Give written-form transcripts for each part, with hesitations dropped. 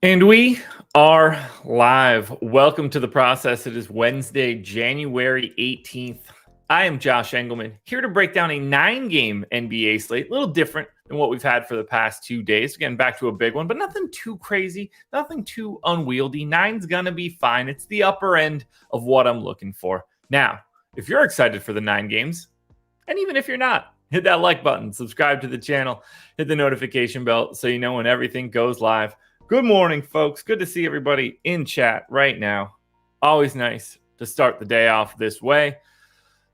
And we are live. Welcome to the process. It is Wednesday, January 18th. I am Josh Engleman, here to break down a 9-game NBA slate, a little different than what we've had for the past 2 days. Again, back to a big one, but nothing too crazy, nothing too unwieldy. 9's going to be fine. It's the upper end of what I'm looking for. Now, if you're excited for the 9 games, and even if you're not, hit that like button, subscribe to the channel, hit the notification bell so you know when everything goes live. Good morning, folks. Good to see everybody in chat right now. Always nice to start the day off this way.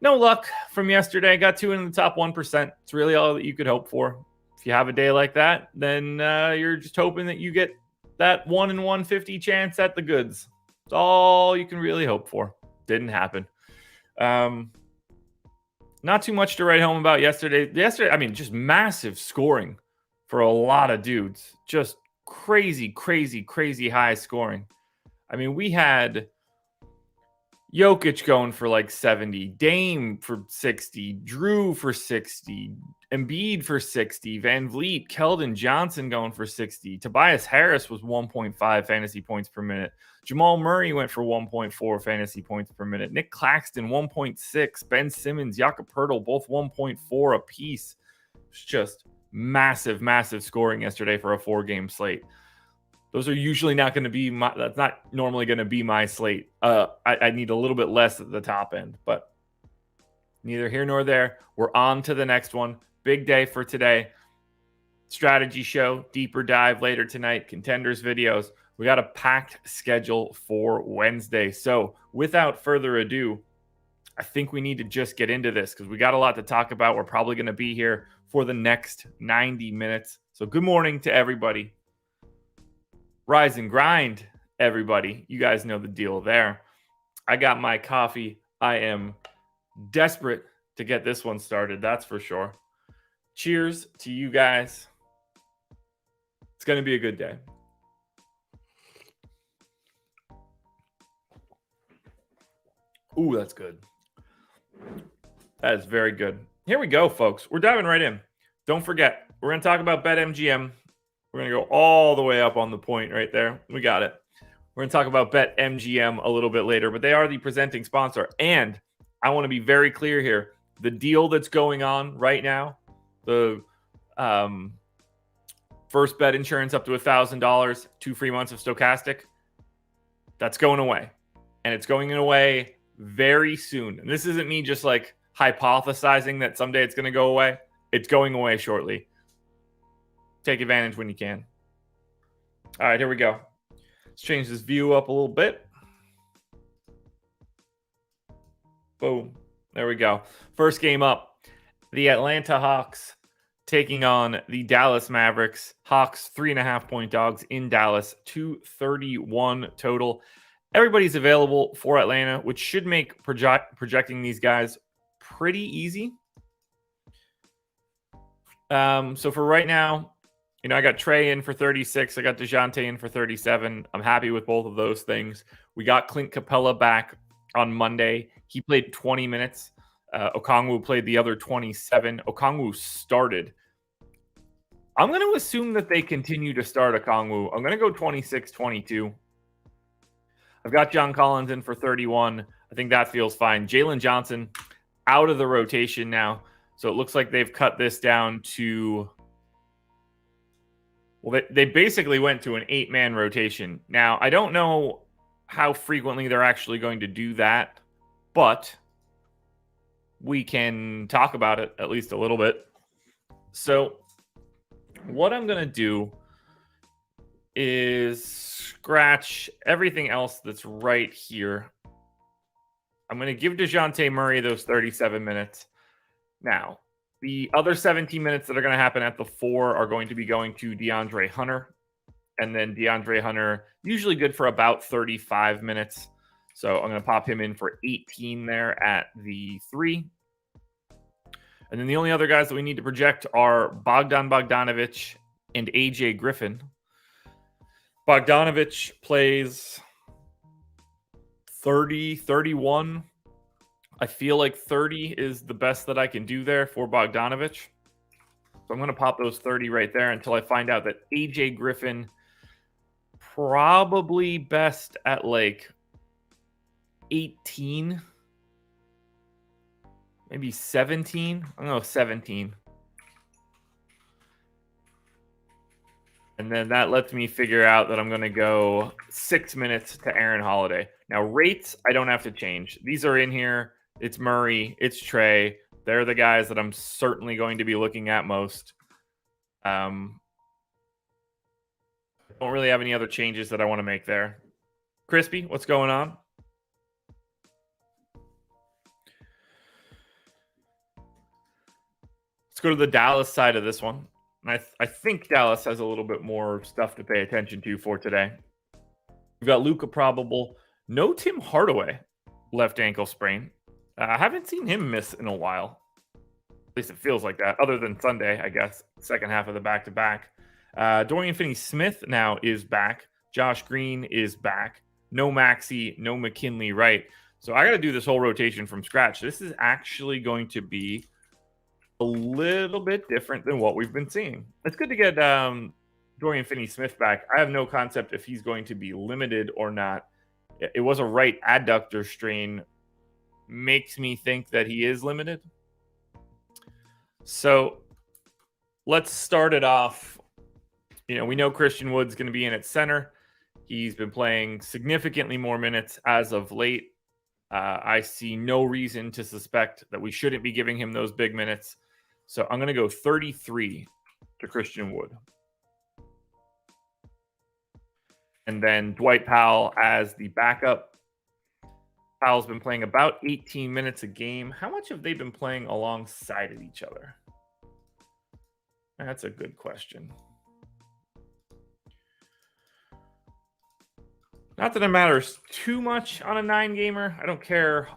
No luck from yesterday. Got 2 in the top 1%. It's really all that you could hope for. If you have a day like that, then you're just hoping that you get that 1 in 150 chance at the goods. It's all you can really hope for. Didn't happen. Not too much to write home about yesterday. I mean, just massive scoring for a lot of dudes. Just crazy high scoring. I mean, we had Jokic going for like 70, Dame for 60, Drew for 60, Embiid for 60, Van Vliet, Keldon Johnson going for 60. Tobias Harris was 1.5 fantasy points per minute. Jamal Murray went for 1.4 fantasy points per minute. Nick Claxton, 1.6. Ben Simmons, Jakob Poeltl, both 1.4 apiece. It's just massive, massive scoring yesterday for a 4-game slate. Those are usually not going to be that's not normally going to be my slate. I need a little bit less at the top end, but neither here nor there. We're on to the next one. Big day for today. Strategy show, deeper dive later tonight, contenders videos. We got a packed schedule for Wednesday. So without further ado, I think we need to just get into this because we got a lot to talk about. We're probably going to be here for the next 90 minutes. So good morning to everybody. Rise and grind, everybody. You guys know the deal there. I got my coffee. I am desperate to get this one started, that's for sure. Cheers to you guys. It's going to be a good day. Ooh, that's good. That is very good. Here we go, folks. We're diving right in. Don't forget, we're going to talk about BetMGM. We're going to go all the way up on the point right there. We got it. We're going to talk about BetMGM a little bit later, but they are the presenting sponsor. And I want to be very clear here. The deal that's going on right now, the first bet insurance up to $1,000, 2 free months of Stokastic, that's going away. And it's going away very soon. And this isn't me just like hypothesizing that someday it's going to go away. It's going away shortly. Take advantage when you can. All right, here we go. Let's change this view up a little bit. Boom. There we go. First game up. The Atlanta Hawks taking on the Dallas Mavericks. Hawks 3.5-point dogs in Dallas. 231 total. Everybody's available for Atlanta, which should make projecting these guys pretty easy. So for right now, I got Trey in for 36. I got DeJounte in for 37. I'm happy with both of those things. We got Clint Capella back on Monday. He played 20 minutes. Okongwu played the other 27. Okongwu started. I'm going to assume that they continue to start Okongwu. I'm going to go 26-22. I've got John Collins in for 31. I think that feels fine. Jalen Johnson out of the rotation now. So it looks like they've cut this down to... Well, they basically went to an 8-man rotation. Now, I don't know how frequently they're actually going to do that, but we can talk about it at least a little bit. So what I'm going to do is scratch everything else that's right here. I'm going to give DeJounte Murray those 37 minutes. Now, the other 17 minutes that are going to happen at the 4 are going to be going to DeAndre Hunter. And then DeAndre Hunter, usually good for about 35 minutes. So I'm going to pop him in for 18 there at the 3. And then the only other guys that we need to project are Bogdan Bogdanovic and AJ Griffin. Bogdanovic plays 30, 31. I feel like 30 is the best that I can do there for Bogdanovic. So I'm going to pop those 30 right there until I find out that AJ Griffin probably best at like 18, maybe 17. I don't know, 17. And then that lets me figure out that I'm going to go 6 minutes to Aaron Holiday. Now, rates, I don't have to change. These are in here. It's Murray. It's Trey. They're the guys that I'm certainly going to be looking at most. Don't really have any other changes that I want to make there. Crispy, what's going on? Let's go to the Dallas side of this one. And I think Dallas has a little bit more stuff to pay attention to for today. We've got Luka probable. No Tim Hardaway, left ankle sprain. I haven't seen him miss in a while. At least it feels like that, other than Sunday, I guess. Second half of the back-to-back. Dorian Finney-Smith now is back. Josh Green is back. No Maxey, no McKinley Wright. So I got to do this whole rotation from scratch. This is actually going to be a little bit different than what we've been seeing. It's good to get Dorian Finney-Smith back. I have no concept if he's going to be limited or not. It was a right adductor strain. Makes me think that he is limited. So let's start it off. We know Christian Wood's going to be in at center. He's been playing significantly more minutes as of late. I see no reason to suspect that we shouldn't be giving him those big minutes. So I'm going to go 33 to Christian Wood. And then Dwight Powell as the backup. Powell's been playing about 18 minutes a game. How much have they been playing alongside of each other? That's a good question. Not that it matters too much on a 9-gamer. I don't care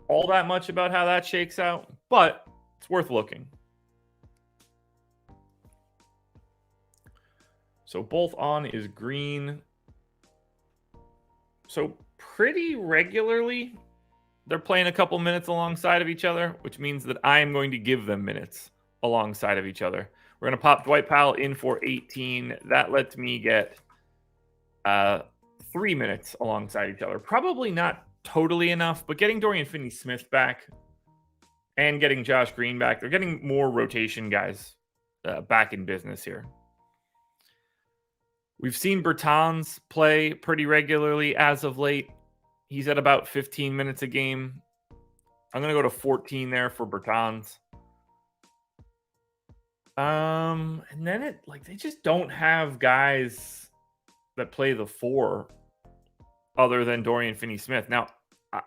all that much about how that shakes out, but it's worth looking. So both on is green. So pretty regularly, they're playing a couple minutes alongside of each other, which means that I am going to give them minutes alongside of each other. We're going to pop Dwight Powell in for 18. That lets me get 3 minutes alongside each other. Probably not totally enough, but getting Dorian Finney-Smith back and getting Josh Green back, they're getting more rotation guys back in business here. We've seen Bertans play pretty regularly as of late. He's at about 15 minutes a game. I'm going to go to 14 there for Bertans. And then they just don't have guys that play the 4 other than Dorian Finney-Smith. Now,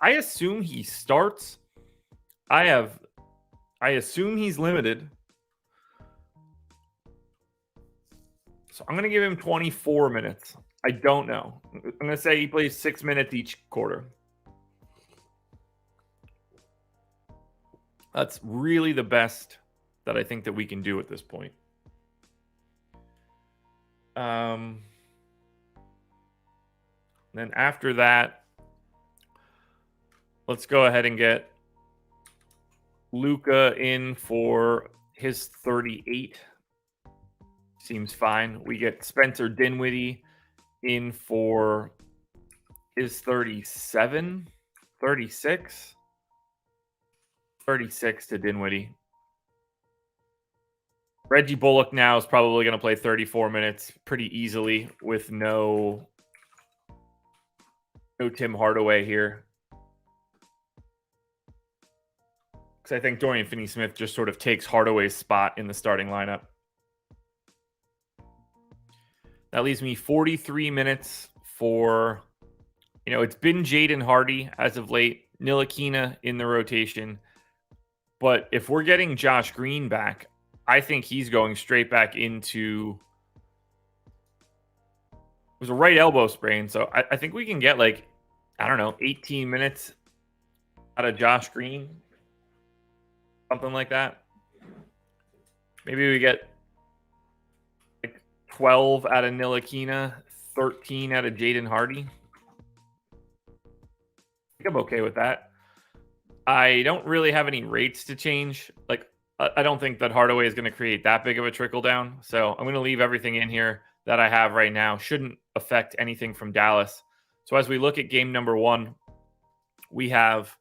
I assume he starts. I assume he's limited. So I'm going to give him 24 minutes. I don't know. I'm going to say he plays 6 minutes each quarter. That's really the best that I think that we can do at this point. Then after that, let's go ahead and get Luka in for his 38. Seems fine. We get Spencer Dinwiddie in for his 37, 36. 36 to Dinwiddie. Reggie Bullock now is probably going to play 34 minutes pretty easily with no Tim Hardaway here. Because I think Dorian Finney-Smith just sort of takes Hardaway's spot in the starting lineup. That leaves me 43 minutes for, it's been Jaden Hardy as of late, Ntilikina in the rotation. But if we're getting Josh Green back, I think he's going straight back into, it was a right elbow sprain. So I think we can get 18 minutes out of Josh Green. Something like that. Maybe we get 12 out of Ntilikina, 13 out of Jaden Hardy. I think I'm okay with that. I don't really have any rates to change. I don't think that Hardaway is going to create that big of a trickle down. So I'm going to leave everything in here that I have right now. Shouldn't affect anything from Dallas. So as we look at game number 1, we have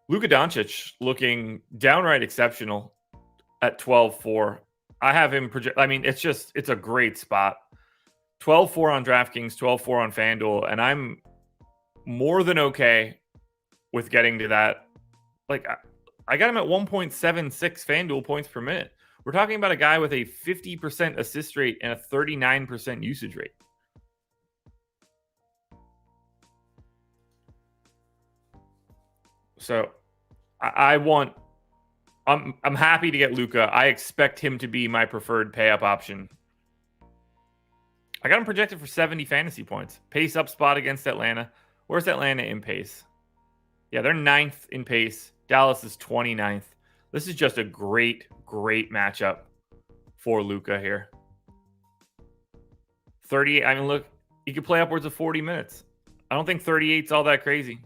Luka Doncic looking downright exceptional at 12-4. I have him project. It's a great spot. 12-4 on DraftKings, 12-4 on FanDuel, and I'm more than okay with getting to that. I got him at 1.76 FanDuel points per minute. We're talking about a guy with a 50% assist rate and a 39% usage rate. So I'm happy to get Luka. I expect him to be my preferred pay-up option. I got him projected for 70 fantasy points. Pace up spot against Atlanta. Where's Atlanta in pace? Yeah, they're 9th in pace. Dallas is 29th. This is just a great, great matchup for Luka here. 38. Look, he could play upwards of 40 minutes. I don't think 38's all that crazy.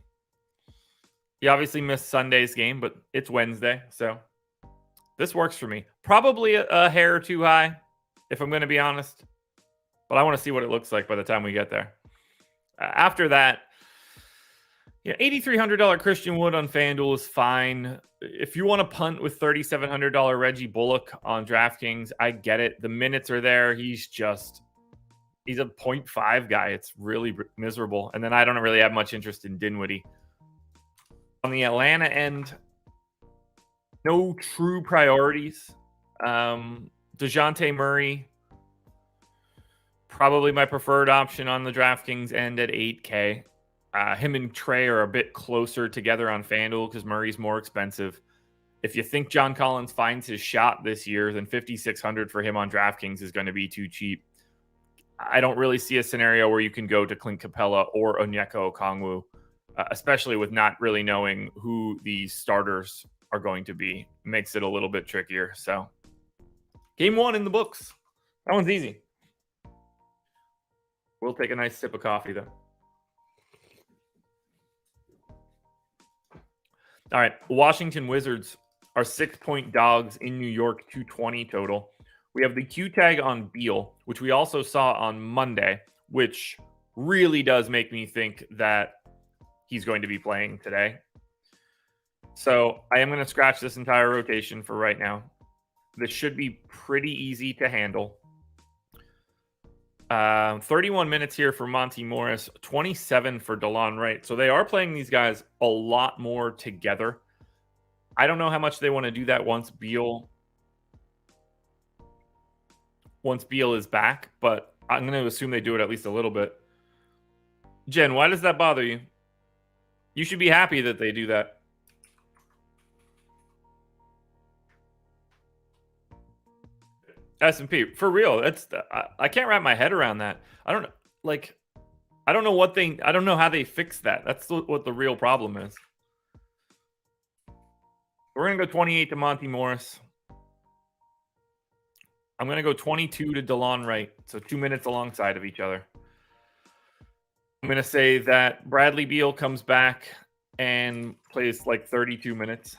He obviously missed Sunday's game, but it's Wednesday, so this works for me. Probably a hair or too high, if I'm going to be honest. But I want to see what it looks like by the time we get there. After that, Yeah, $8,300 Christian Wood on FanDuel is fine. If you want to punt with $3,700 Reggie Bullock on DraftKings, I get it. The minutes are there. He's a 0.5 guy. It's really miserable. And then I don't really have much interest in Dinwiddie. On the Atlanta end, no true priorities. DeJounte Murray, probably my preferred option on the DraftKings end at 8K. Him and Trey are a bit closer together on FanDuel because Murray's more expensive. If you think John Collins finds his shot this year, then $5,600 for him on DraftKings is going to be too cheap. I don't really see a scenario where you can go to Clint Capella or Onyeka Okongwu, especially with not really knowing who the starters are going to be. It makes it a little bit trickier. So, game 1 in the books. That one's easy. We'll take a nice sip of coffee, though. All right, Washington Wizards are 6-point dogs in New York, 220 total. We have the Q tag on Beal, which we also saw on Monday, which really does make me think that he's going to be playing today. So I am going to scratch this entire rotation for right now. This should be pretty easy to handle. 31 minutes here for Monty Morris, 27 for DeLon Wright. So they are playing these guys a lot more together. I don't know how much they want to do that once Beal is back, but I'm going to assume they do it at least a little bit. Jen, why does that bother you? You should be happy that they do that. S&P for real. I can't wrap my head around that. I don't know how they fix that. That's what the real problem is. We're going to go 28 to Monty Morris. I'm going to go 22 to DeLon Wright. So 2 minutes alongside of each other. I'm going to say that Bradley Beal comes back and plays like 32 minutes.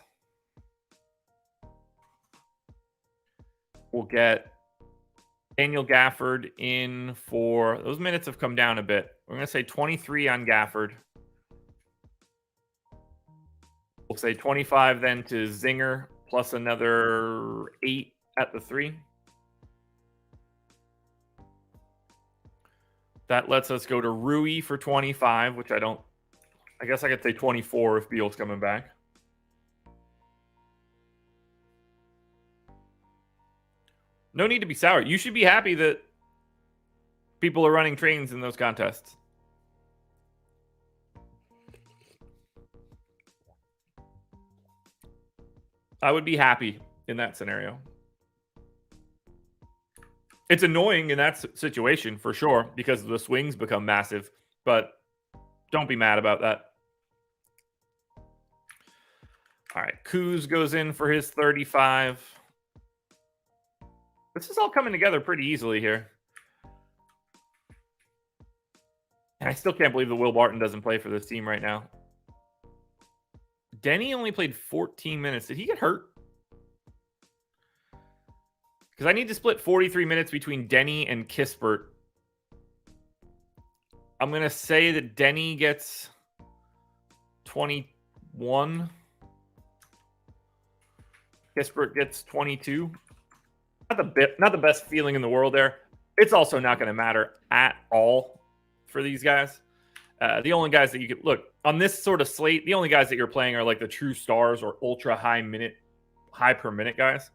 We'll get Daniel Gafford in for those minutes have come down a bit. We're going to say 23 on Gafford. We'll say 25 then to Zinger plus another 8 at the 3. That lets us go to Rui for 25, which I guess I could say 24 if Beal's coming back. No need to be sour. You should be happy that people are running trains in those contests. I would be happy in that scenario. It's annoying in that situation for sure because the swings become massive, but don't be mad about that. All right, Kuz goes in for his 35. This is all coming together pretty easily here. And I still can't believe that Will Barton doesn't play for this team right now. Denny only played 14 minutes. Did he get hurt? Because I need to split 43 minutes between Denny and Kispert. I'm going to say that Denny gets 21. Kispert gets 22. Not the best feeling in the world there. It's also not going to matter at all for these guys. The only guys that you could look on this sort of slate, the only guys that you're playing are like the true stars or ultra high per minute guys.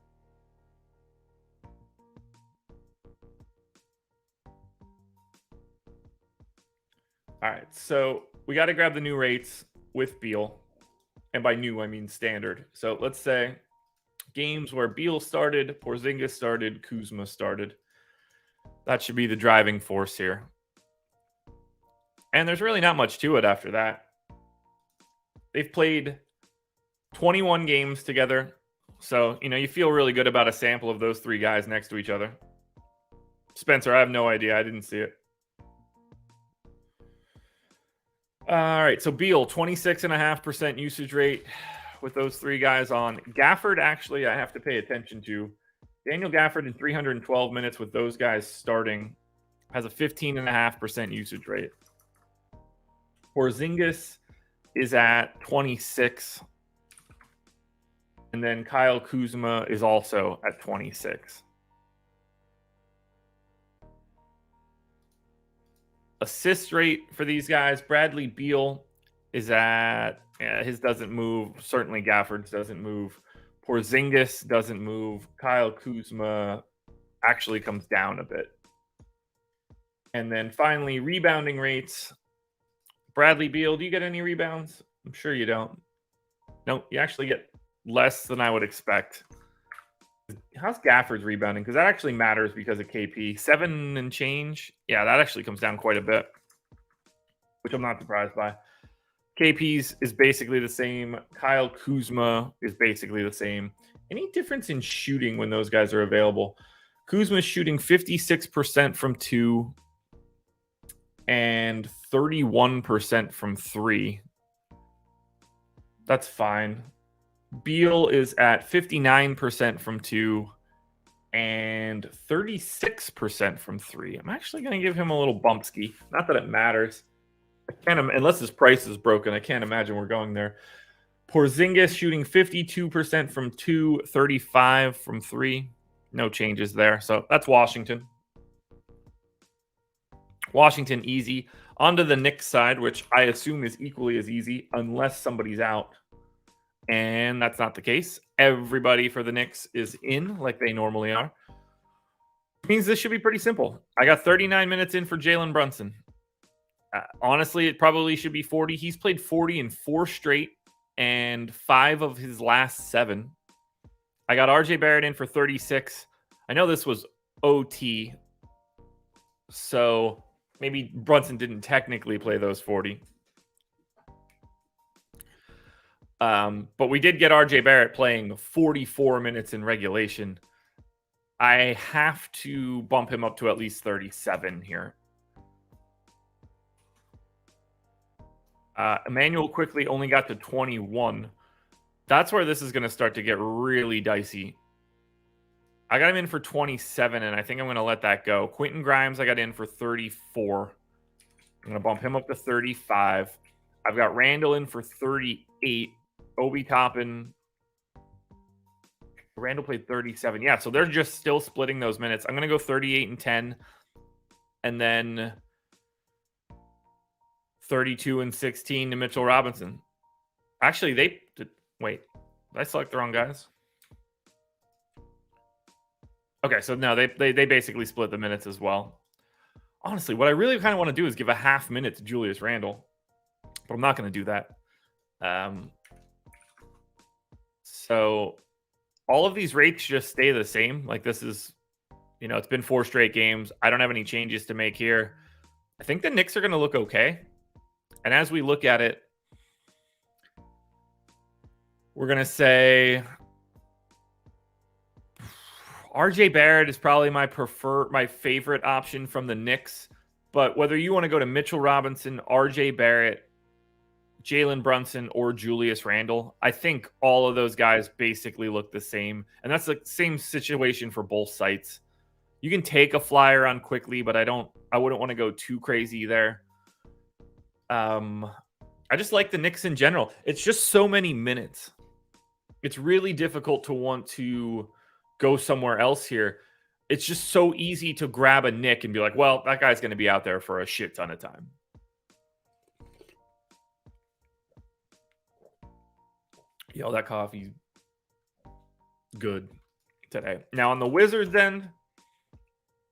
All right, so we got to grab the new rates with Beal. And by new, I mean standard. So let's say games where Beal started, Porzingis started, Kuzma started. That should be the driving force here. And there's really not much to it after that. They've played 21 games together. So, you feel really good about a sample of those 3 guys next to each other. Spencer, I have no idea. I didn't see it. All right, so Beal, 26.5% usage rate with those 3 guys on. Gafford, actually, I have to pay attention to. Daniel Gafford in 312 minutes with those guys starting has a 15.5% usage rate. Porzingis is at 26. And then Kyle Kuzma is also at 26. Assist rate for these guys, Bradley Beal is at, his doesn't move. Certainly Gafford's doesn't move. Porzingis doesn't move. Kyle Kuzma actually comes down a bit. And then finally, rebounding rates. Bradley Beal, do you get any rebounds? I'm sure you don't. No, you actually get less than I would expect. How's Gafford's rebounding? Because that actually matters because of KP. 7 and change. Yeah, that actually comes down quite a bit, which I'm not surprised by. KP's is basically the same. Kyle Kuzma is basically the same. Any difference in shooting when those guys are available? Kuzma's shooting 56% from 2 and 31% from 3. That's fine. Beal is at 59% from 2 and 36% from 3. I'm actually going to give him a little bumpski. Not that it matters. I can't, unless his price is broken, I can't imagine we're going there. Porzingis shooting 52% from 2, 35 from 3. No changes there. So that's Washington. Washington easy. Onto the Knicks side, which I assume is equally as easy unless somebody's out. And that's not the case. Everybody for the Knicks is in like they normally are. Means this should be pretty simple. I got 39 minutes in for Jalen Brunson. Honestly, it probably should be 40. He's played 40 in 4 straight and 5 of his last 7. I got RJ Barrett in for 36. I know this was OT, so maybe Brunson didn't technically play those 40. But we did get RJ Barrett playing 44 minutes in regulation. I have to bump him up to at least 37 here. Emmanuel quickly only got to 21. That's where this is going to start to get really dicey. I got him in for 27, and I think I'm going to let that go. Quentin Grimes, I got in for 34. I'm going to bump him up to 35. I've got Randall in for 38. Obi Toppin. Randall played 37. Yeah, so they're just still splitting those minutes. I'm going to go 38 and 10. And then 32 and 16 to Mitchell Robinson. Actually, they did. Wait, did I select the wrong guys? Okay, so no, they basically split the minutes as well. Honestly, what I really kind of want to do is give a half minute to Julius Randle, but I'm not going to do that. So all of these rates just stay the same. Like this is, it's been 4 straight games. I don't have any changes to make here. I think the Knicks are going to look okay. And as we look at it, we're going to say RJ Barrett is probably my favorite option from the Knicks. But whether you want to go to Mitchell Robinson, RJ Barrett, Jalen Brunson, or Julius Randle, I think all of those guys basically look the same. And that's the same situation for both sites. You can take a flyer on quickly, but I wouldn't want to go too crazy there. I just like the Knicks in general. It's just so many minutes. It's really difficult to want to go somewhere else here. It's just so easy to grab a Knick and be like, well, that guy's going to be out there for a shit ton of time. Yo, that coffee's good today. Now on the Wizards end,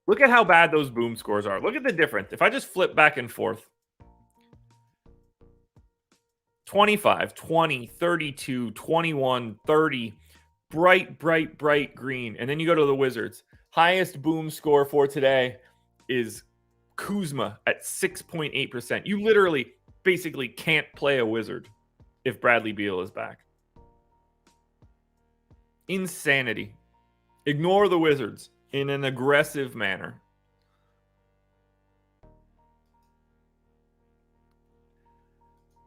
look at how bad those boom scores are. Look at the difference. If I just flip back and forth, 25, 20, 32, 21, 30, bright green. And then you go to the Wizards. Highest boom score for today is Kuzma at 6.8%. You literally basically can't play a Wizard if Bradley Beal is back. Insanity. Ignore the Wizards in an aggressive manner.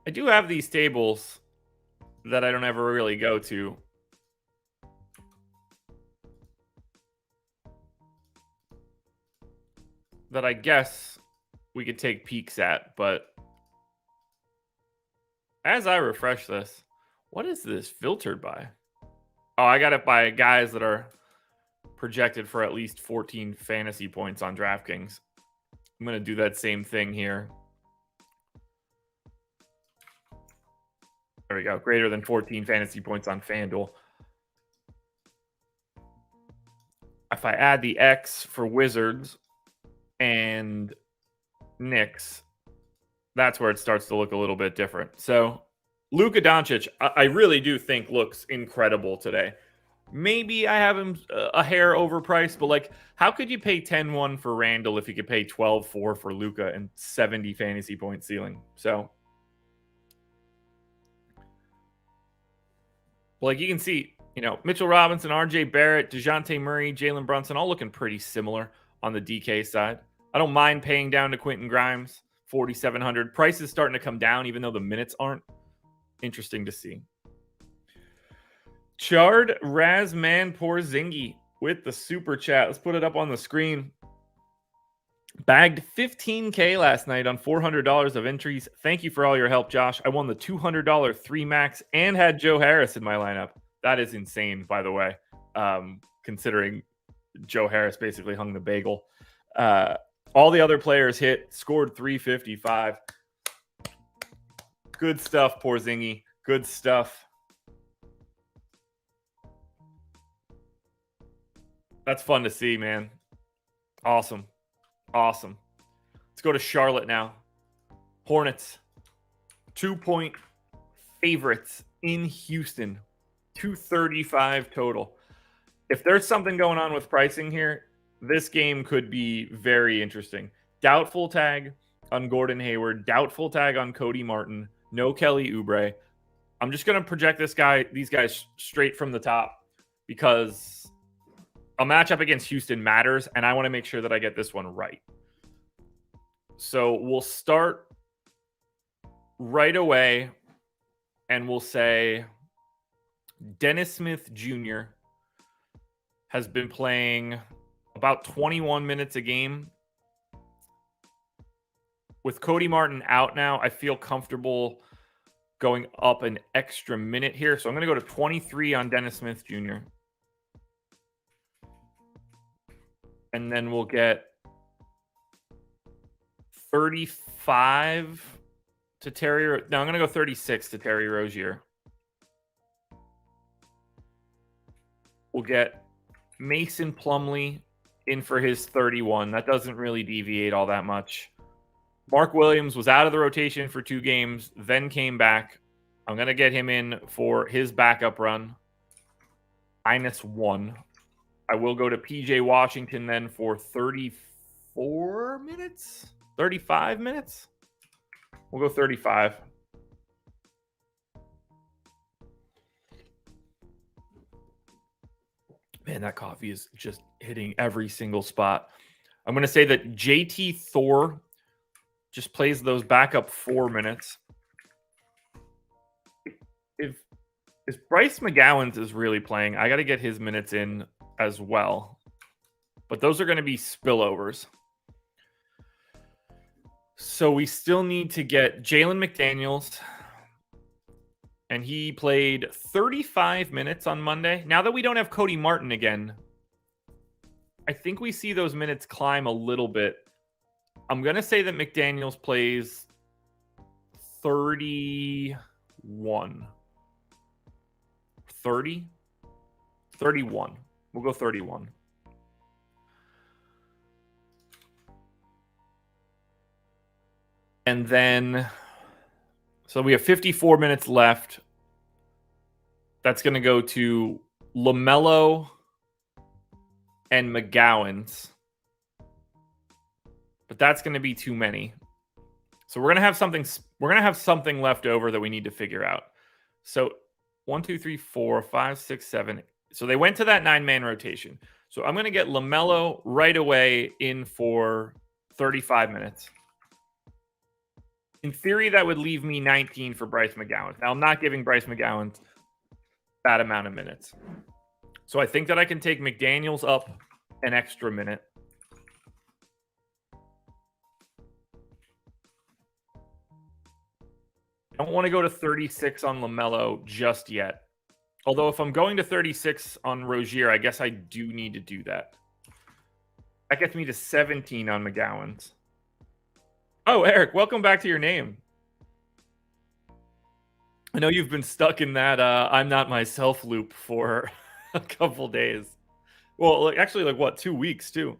I do have these tables that I don't ever really go to. That I guess we could take peeks at, but As I refresh this, what is this filtered by? Oh, I got it by guys that are projected for at least 14 fantasy points on DraftKings. I'm going to do that same thing here. There we go. Greater than 14 fantasy points on FanDuel. If I add the X for Wizards and Knicks, that's where it starts to look a little bit different. So Luka Doncic, I really do think looks incredible today. Maybe I have him a hair overpriced, but like, how could you pay 10-1 for Randall if you could pay 12-4 for Luka and 70 fantasy point ceiling? So, like, you can see, Mitchell Robinson, RJ Barrett, DeJounte Murray, Jalen Brunson, all looking pretty similar on the DK side. I don't mind paying down to Quentin Grimes, 4,700. Price is starting to come down, even though the minutes aren't. Interesting to see. Chard Razman Porzingis with the super chat. Let's put it up on the screen. Bagged $15K last night on $400 of entries. Thank you for all your help, Josh. I won the $200 3 max and had Joe Harris in my lineup. That is insane, by the way, considering Joe Harris basically hung the bagel. All the other players hit, scored 355. Good stuff, Porzingis. Good stuff. That's fun to see, man. Awesome. Awesome. Let's go to Charlotte now. Hornets. 2-point favorites in Houston. 235 total. If there's something going on with pricing here, this game could be very interesting. Doubtful tag on Gordon Hayward. Doubtful tag on Cody Martin. No Kelly Oubre. I'm just going to project these guys straight from the top because a matchup against Houston matters, and I want to make sure that I get this one right. So we'll start right away, and we'll say Dennis Smith Jr. has been playing about 21 minutes a game. With Cody Martin out now, I feel comfortable going up an extra minute here. So I'm going to go to 23 on Dennis Smith Jr. And then we'll get 35 to Terry. No, I'm going to go 36 to Terry Rozier. We'll get Mason Plumlee in for his 31. That doesn't really deviate all that much. Mark Williams was out of the rotation for 2 games, then came back. I'm going to get him in for his backup run. -1. I will go to PJ Washington then for 34 minutes? 35 minutes? We'll go 35. Man, that coffee is just hitting every single spot. I'm going to say that JT Thor just plays those backup 4 minutes. If Bryce McGowan is really playing, I got to get his minutes in as well. But those are going to be spillovers. So we still need to get Jalen McDaniels. And he played 35 minutes on Monday. Now that we don't have Cody Martin again, I think we see those minutes climb a little bit. I'm going to say that McDaniels plays 31. 30? 31. We'll go 31. And then, so we have 54 minutes left. That's going to go to LaMelo and McGowan's. But that's going to be too many. So we're going to have something left over that we need to figure out. So 1, 2, 3, 4, 5, 6, 7. So they went to that 9-man rotation. So I'm going to get LaMelo right away in for 35 minutes. In theory, that would leave me 19 for Bryce McGowan. Now, I'm not giving Bryce McGowan that amount of minutes. So I think that I can take McDaniels up an extra minute. Don't want to go to 36 on LaMelo just yet. Although if I'm going to 36 on Rozier, I guess I do need to do that. That gets me to 17 on McGowan's. Oh, Eric, welcome back to your name. I know you've been stuck in that I'm not myself loop for a couple days. Well, actually, like what, 2 weeks too.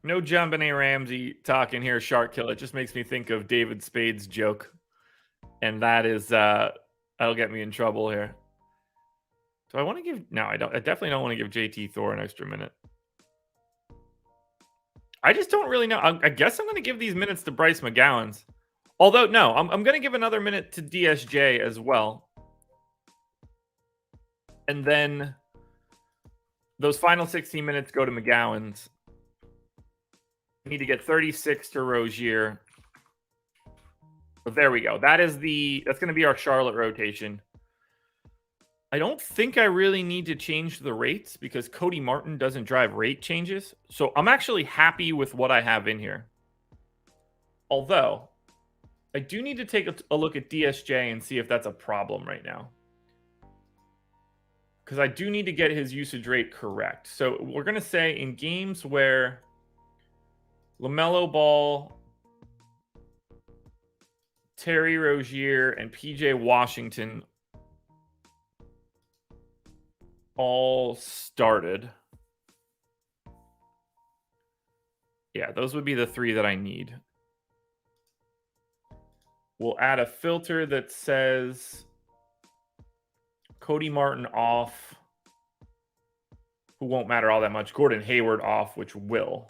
No John Benet Ramsey talking here, Shark Kill. It just makes me think of David Spade's joke. And that is, that'll get me in trouble here. Do I want to give, no, I don't. I definitely don't want to give JT Thor an extra minute. I just don't really know. I guess I'm going to give these minutes to Bryce McGowan's. Although, no, I'm going to give another minute to DSJ as well. And then those final 16 minutes go to McGowan's. I need to get 36 to Rozier. But there we go. That's going to be our Charlotte rotation. I don't think I really need to change the rates because Cody Martin doesn't drive rate changes. So I'm actually happy with what I have in here. Although, I do need to take a look at DSJ and see if that's a problem right now. Because I do need to get his usage rate correct. So we're going to say in games where LaMelo Ball, Terry Rozier, and PJ Washington all started. Yeah, those would be the 3 that I need. We'll add a filter that says Cody Martin off, who won't matter all that much. Gordon Hayward off, which will.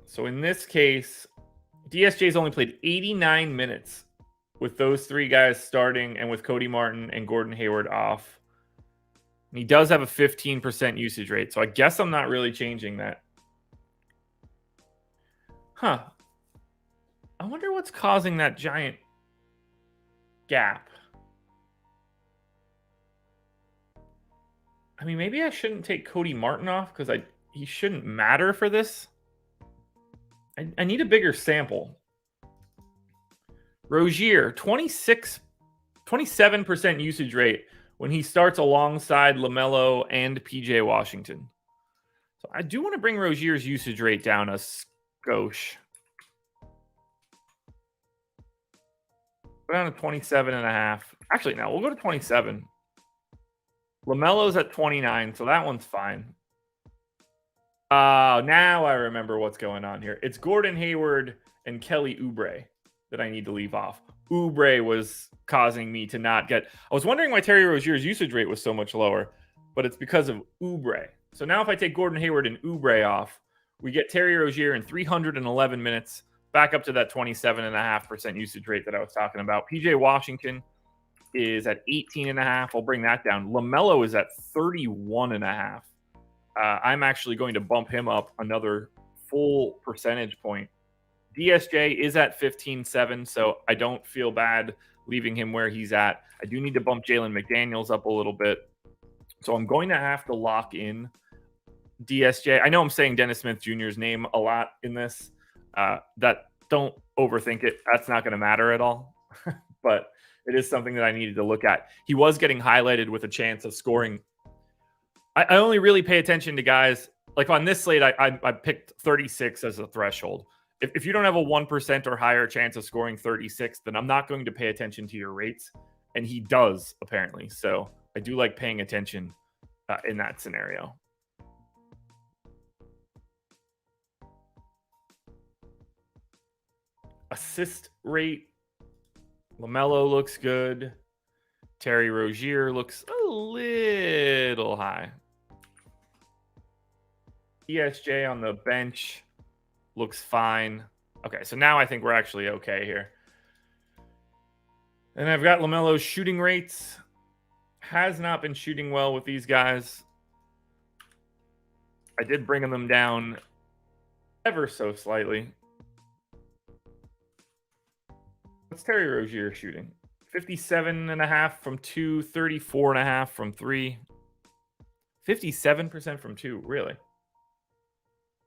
So in this case, DSJ's only played 89 minutes with those 3 guys starting and with Cody Martin and Gordon Hayward off. And he does have a 15% usage rate, so I guess I'm not really changing that. Huh. I wonder what's causing that giant gap. I mean, maybe I shouldn't take Cody Martin off because he shouldn't matter for this. I need a bigger sample. Rozier, 27% usage rate when he starts alongside LaMelo and PJ Washington. So I do want to bring Rozier's usage rate down a skosh. Go down to 27.5. Actually, no, we'll go to 27. LaMelo's at 29, so that one's fine. Now I remember what's going on here. It's Gordon Hayward and Kelly Oubre that I need to leave off. Oubre was causing me to not get... I was wondering why Terry Rozier's usage rate was so much lower, but it's because of Oubre. So now if I take Gordon Hayward and Oubre off, we get Terry Rozier in 311 minutes, back up to that 27.5% usage rate that I was talking about. PJ Washington is at 18.5. I'll bring that down. LaMelo is at 31.5. I'm actually going to bump him up another full percentage point. DSJ is at 15.7, so I don't feel bad leaving him where he's at. I do need to bump Jalen McDaniels up a little bit. So I'm going to have to lock in DSJ. I know I'm saying Dennis Smith Jr.'s name a lot in this. Don't overthink it. That's not going to matter at all. But it is something that I needed to look at. He was getting highlighted with a chance of scoring. I only really pay attention to guys like on this slate. I picked 36 as a threshold. If you don't have a 1% or higher chance of scoring 36, then I'm not going to pay attention to your rates. And he does, apparently. So I do like paying attention in that scenario. Assist rate. LaMelo looks good. Terry Rozier looks a little high. ESJ on the bench looks fine. Okay, so now I think we're actually okay here. And I've got LaMelo's shooting rates. Has not been shooting well with these guys. I did bring them down ever so slightly. What's Terry Rozier shooting? 57.5 from 2, 34.5 from 3, 57% from 2. Really?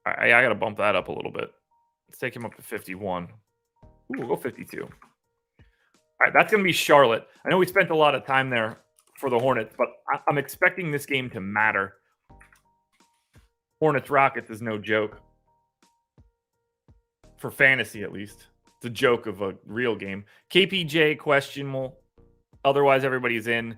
I got to bump that up a little bit. Let's take him up to 51. Ooh, we'll go 52. All right, that's going to be Charlotte. I know we spent a lot of time there for the Hornets, but I'm expecting this game to matter. Hornets Rockets is no joke. For fantasy, at least. It's a joke of a real game. KPJ questionable. Otherwise, everybody's in.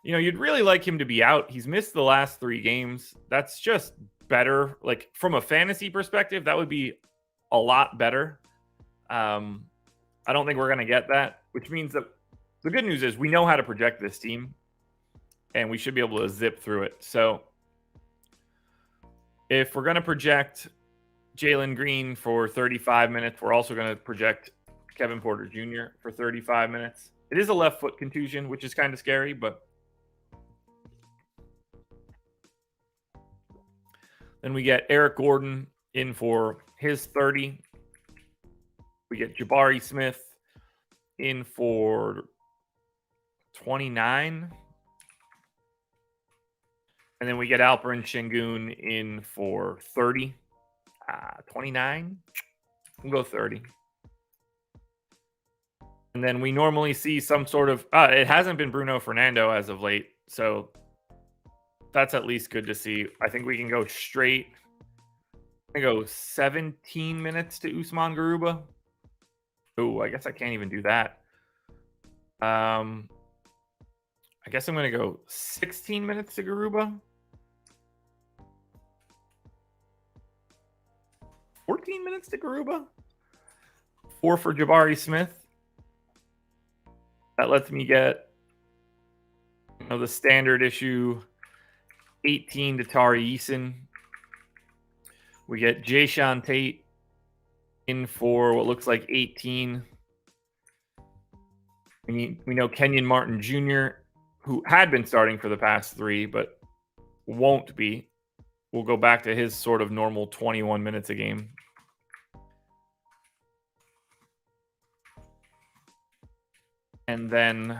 You know, you'd really like him to be out. He's missed the last 3 games. That's just better. Like, from a fantasy perspective, that would be a lot better. I don't think we're going to get that, which means that the good news is we know how to project this team, and we should be able to zip through it. So, if we're going to project Jalen Green for 35 minutes. We're also going to project Kevin Porter Jr. for 35 minutes. It is a left foot contusion, which is kind of scary, but then we get Eric Gordon in for his 30. We get Jabari Smith in for 29. And then we get Alperen Şengün in for 30. 29. We'll go 30. And then we normally see some sort of... it hasn't been Bruno Fernando as of late, so that's at least good to see. I think we can go straight. I go 17 minutes to Usman Garuba. Oh, I guess I can't even do that. I guess I'm going to go 16 minutes to Garuba. 14 minutes to Garuba. 4 for Jabari Smith. That lets me get, the standard issue 18 to Tari Eason. We get Jayshawn Tate in for what looks like 18. We know Kenyon Martin Jr., who had been starting for the past 3, but won't be. We'll go back to his sort of normal 21 minutes a game. And then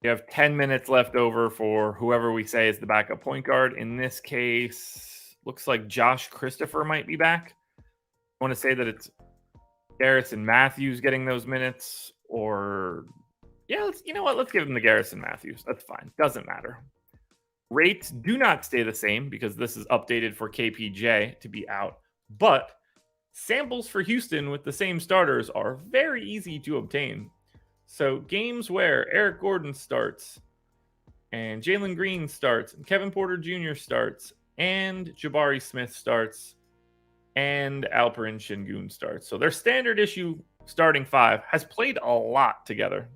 you have 10 minutes left over for whoever we say is the backup point guard. In this case, looks like Josh Christopher might be back. I want to say that it's Garrison Matthews getting those minutes, or let's give him the Garrison Matthews. That's fine. Doesn't matter. Rates do not stay the same because this is updated for KPJ to be out, but samples for Houston with the same starters are very easy to obtain. So games where Eric Gordon starts and Jalen Green starts and Kevin Porter Jr. starts and Jabari Smith starts and Alperen Şengün starts. So their standard issue starting 5 has played a lot together.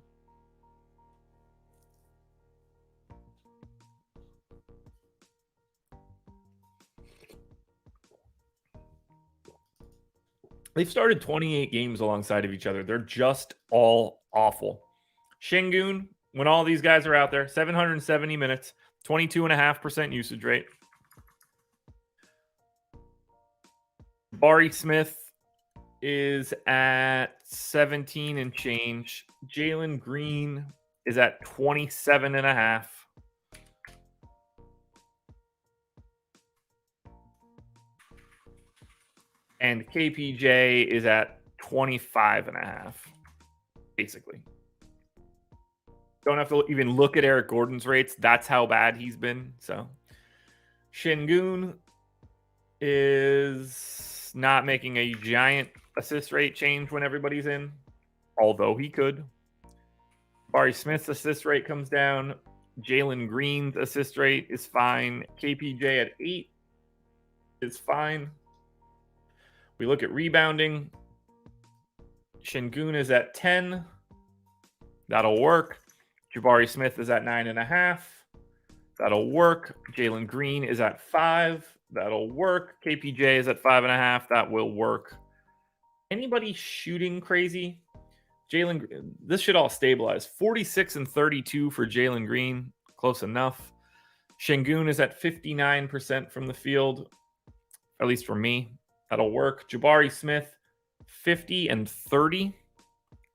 They've started 28 games alongside of each other. They're just all awful. Şengün, when all these guys are out there, 770 minutes, 22.5% usage rate. Jabari Smith is at 17 and change. Jalen Green is at 27.5. And KPJ is at 25.5, basically. Don't have to even look at Eric Gordon's rates. That's how bad he's been. So Şengün is not making a giant assist rate change when everybody's in, although he could. Jabari Smith's assist rate comes down. Jalen Green's assist rate is fine. KPJ at 8 is fine. We look at rebounding. Şengün is at 10. That'll work. Jabari Smith is at 9.5. That'll work. Jalen Green is at 5. That'll work. KPJ is at 5.5. That will work. Anybody shooting crazy? This should all stabilize. 46 and 32 for Jalen Green. Close enough. Şengün is at 59% from the field, at least for me. That'll work. Jabari Smith, 50 and 30.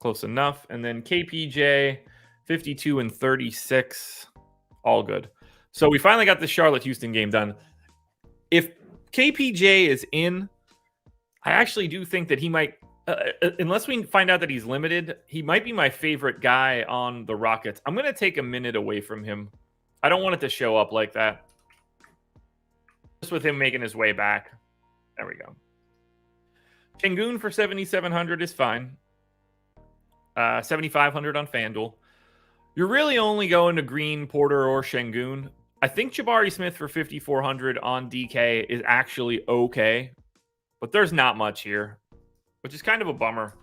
Close enough. And then KPJ, 52 and 36. All good. So we finally got the Charlotte-Houston game done. If KPJ is in, I actually do think that he might, unless we find out that he's limited, he might be my favorite guy on the Rockets. I'm going to take a minute away from him. I don't want it to show up like that. Just with him making his way back. There we go. Şengün for 7,700 is fine. 7,500 on FanDuel. You're really only going to Green, Porter, or Şengün. I think Jabari Smith for 5,400 on DK is actually okay, but there's not much here, which is kind of a bummer.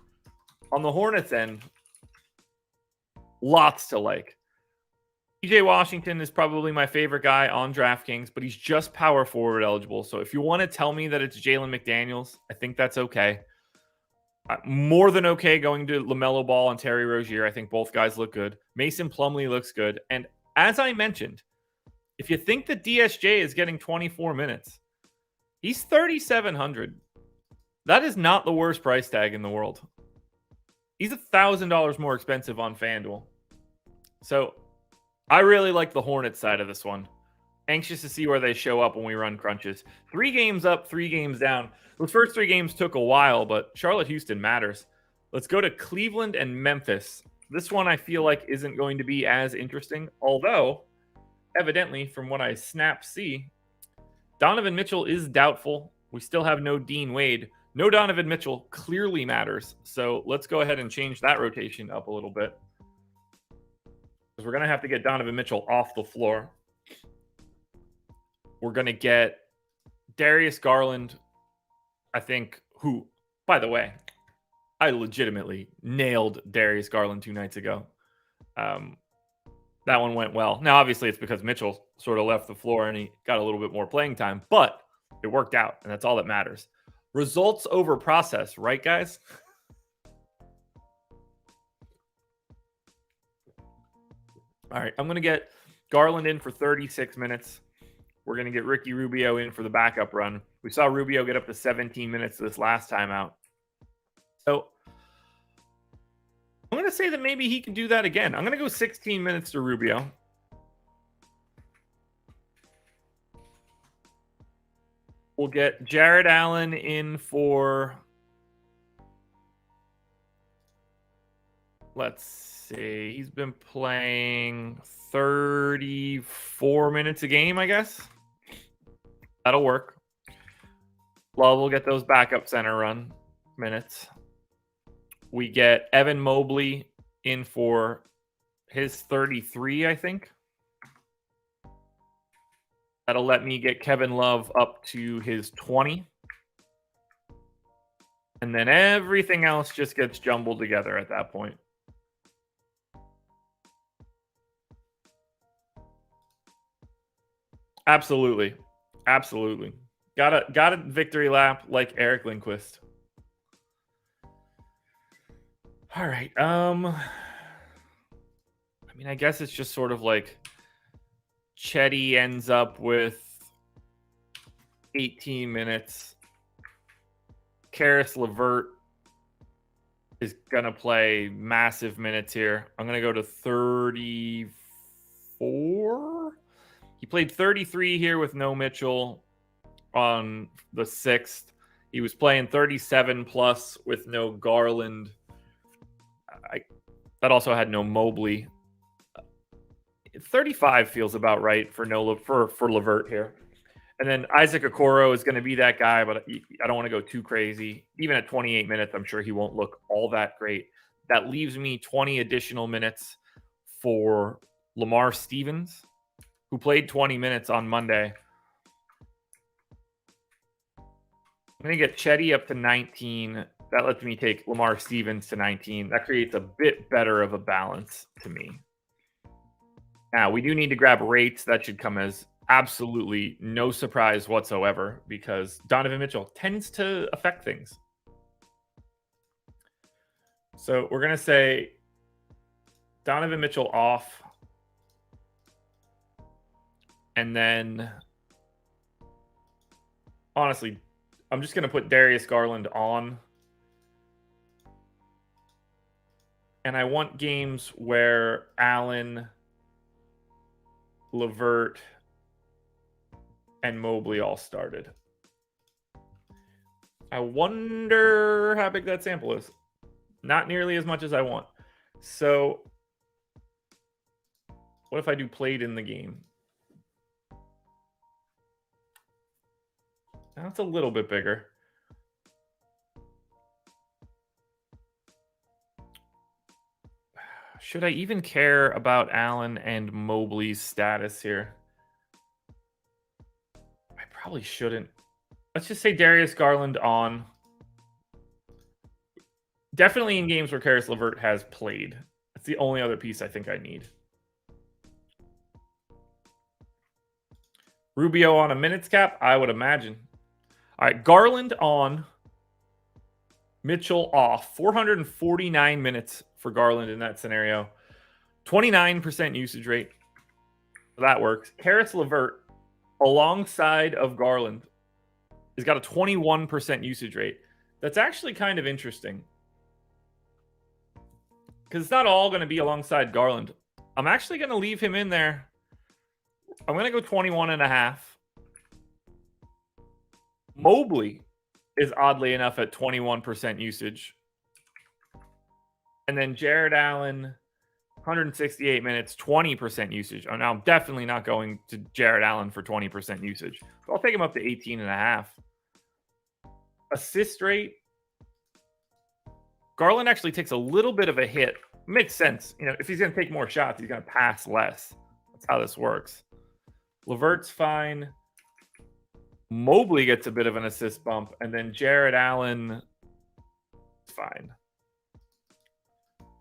On the Hornets end, lots to like. PJ Washington is probably my favorite guy on DraftKings, but he's just power forward eligible. So if you want to tell me that it's Jalen McDaniels, I think that's okay. More than okay going to LaMelo Ball and Terry Rozier. I think both guys look good. Mason Plumlee looks good. And as I mentioned, if you think that DSJ is getting 24 minutes, he's 3,700. That is not the worst price tag in the world. He's $1,000 more expensive on FanDuel. So I really like the Hornets side of this one. Anxious to see where they show up when we run crunches. 3 games up, 3 games down. Those first 3 games took a while, but Charlotte-Houston matters. Let's go to Cleveland and Memphis. This one I feel like isn't going to be as interesting, although evidently from what I see, Donovan Mitchell is doubtful. We still have no Dean Wade. No Donovan Mitchell clearly matters. So let's go ahead and change that rotation up a little bit, because we're going to have to get Donovan Mitchell off the floor. We're going to get Darius Garland, I think, who, by the way, I legitimately nailed Darius Garland 2 nights ago. That one went well. Now, obviously, it's because Mitchell sort of left the floor and he got a little bit more playing time, but it worked out, and that's all that matters. Results over process, right, guys? All right, I'm going to get Garland in for 36 minutes. We're going to get Ricky Rubio in for the backup run. We saw Rubio get up to 17 minutes this last time out. So I'm going to say that maybe he can do that again. I'm going to go 16 minutes to Rubio. We'll get Jared Allen in for, let's see, he's been playing 34 minutes a game, I guess. That'll work. Love will get those backup center run minutes. We get Evan Mobley in for his 33, I think. That'll let me get Kevin Love up to his 20. And then everything else just gets jumbled together at that point. Absolutely. Absolutely. Got a victory lap like Eric Lindquist. All right. I mean, I guess it's just sort of like Chetty ends up with 18 minutes. Karis LeVert is going to play massive minutes here. I'm going to go to 34. He played 33 here with no Mitchell on the 6th. He was playing 37 plus with no Garland. That also had no Mobley. 35 feels about right for LeVert here. And then Isaac Okoro is going to be that guy, but I don't want to go too crazy. Even at 28 minutes, I'm sure he won't look all that great. That leaves me 20 additional minutes for Lamar Stevens, who played 20 minutes on Monday. I'm going to get Chetty up to 19. That lets me take Lamar Stevens to 19. That creates a bit better of a balance to me. Now, we do need to grab rates. That should come as absolutely no surprise whatsoever, because Donovan Mitchell tends to affect things. So we're going to say Donovan Mitchell off. And then, honestly, I'm just going to put Darius Garland on. And I want games where Allen, LeVert, and Mobley all started. I wonder how big that sample is. Not nearly as much as I want. So what if I do played in the game? That's a little bit bigger. Should I even care about Allen and Mobley's status here? I probably shouldn't. Let's just say Darius Garland on. Definitely in games where Karis LeVert has played. That's the only other piece I think I need. Rubio on a minutes cap, I would imagine. All right, Garland on. Mitchell off. 449 minutes for Garland in that scenario. 29% usage rate. That works. Karis LeVert alongside of Garland has got a 21% usage rate. That's actually kind of interesting. Because it's not all going to be alongside Garland. I'm actually going to leave him in there. I'm going to go 21.5. Mobley is oddly enough at 21% usage. And then Jared Allen, 168 minutes, 20% usage. Oh, now I'm definitely not going to Jared Allen for 20% usage. So I'll take him up to 18.5. Assist rate. Garland actually takes a little bit of a hit. Makes sense. You know, if he's going to take more shots, he's going to pass less. That's how this works. LeVert's fine. Mobley gets a bit of an assist bump, and then Jared Allen is fine.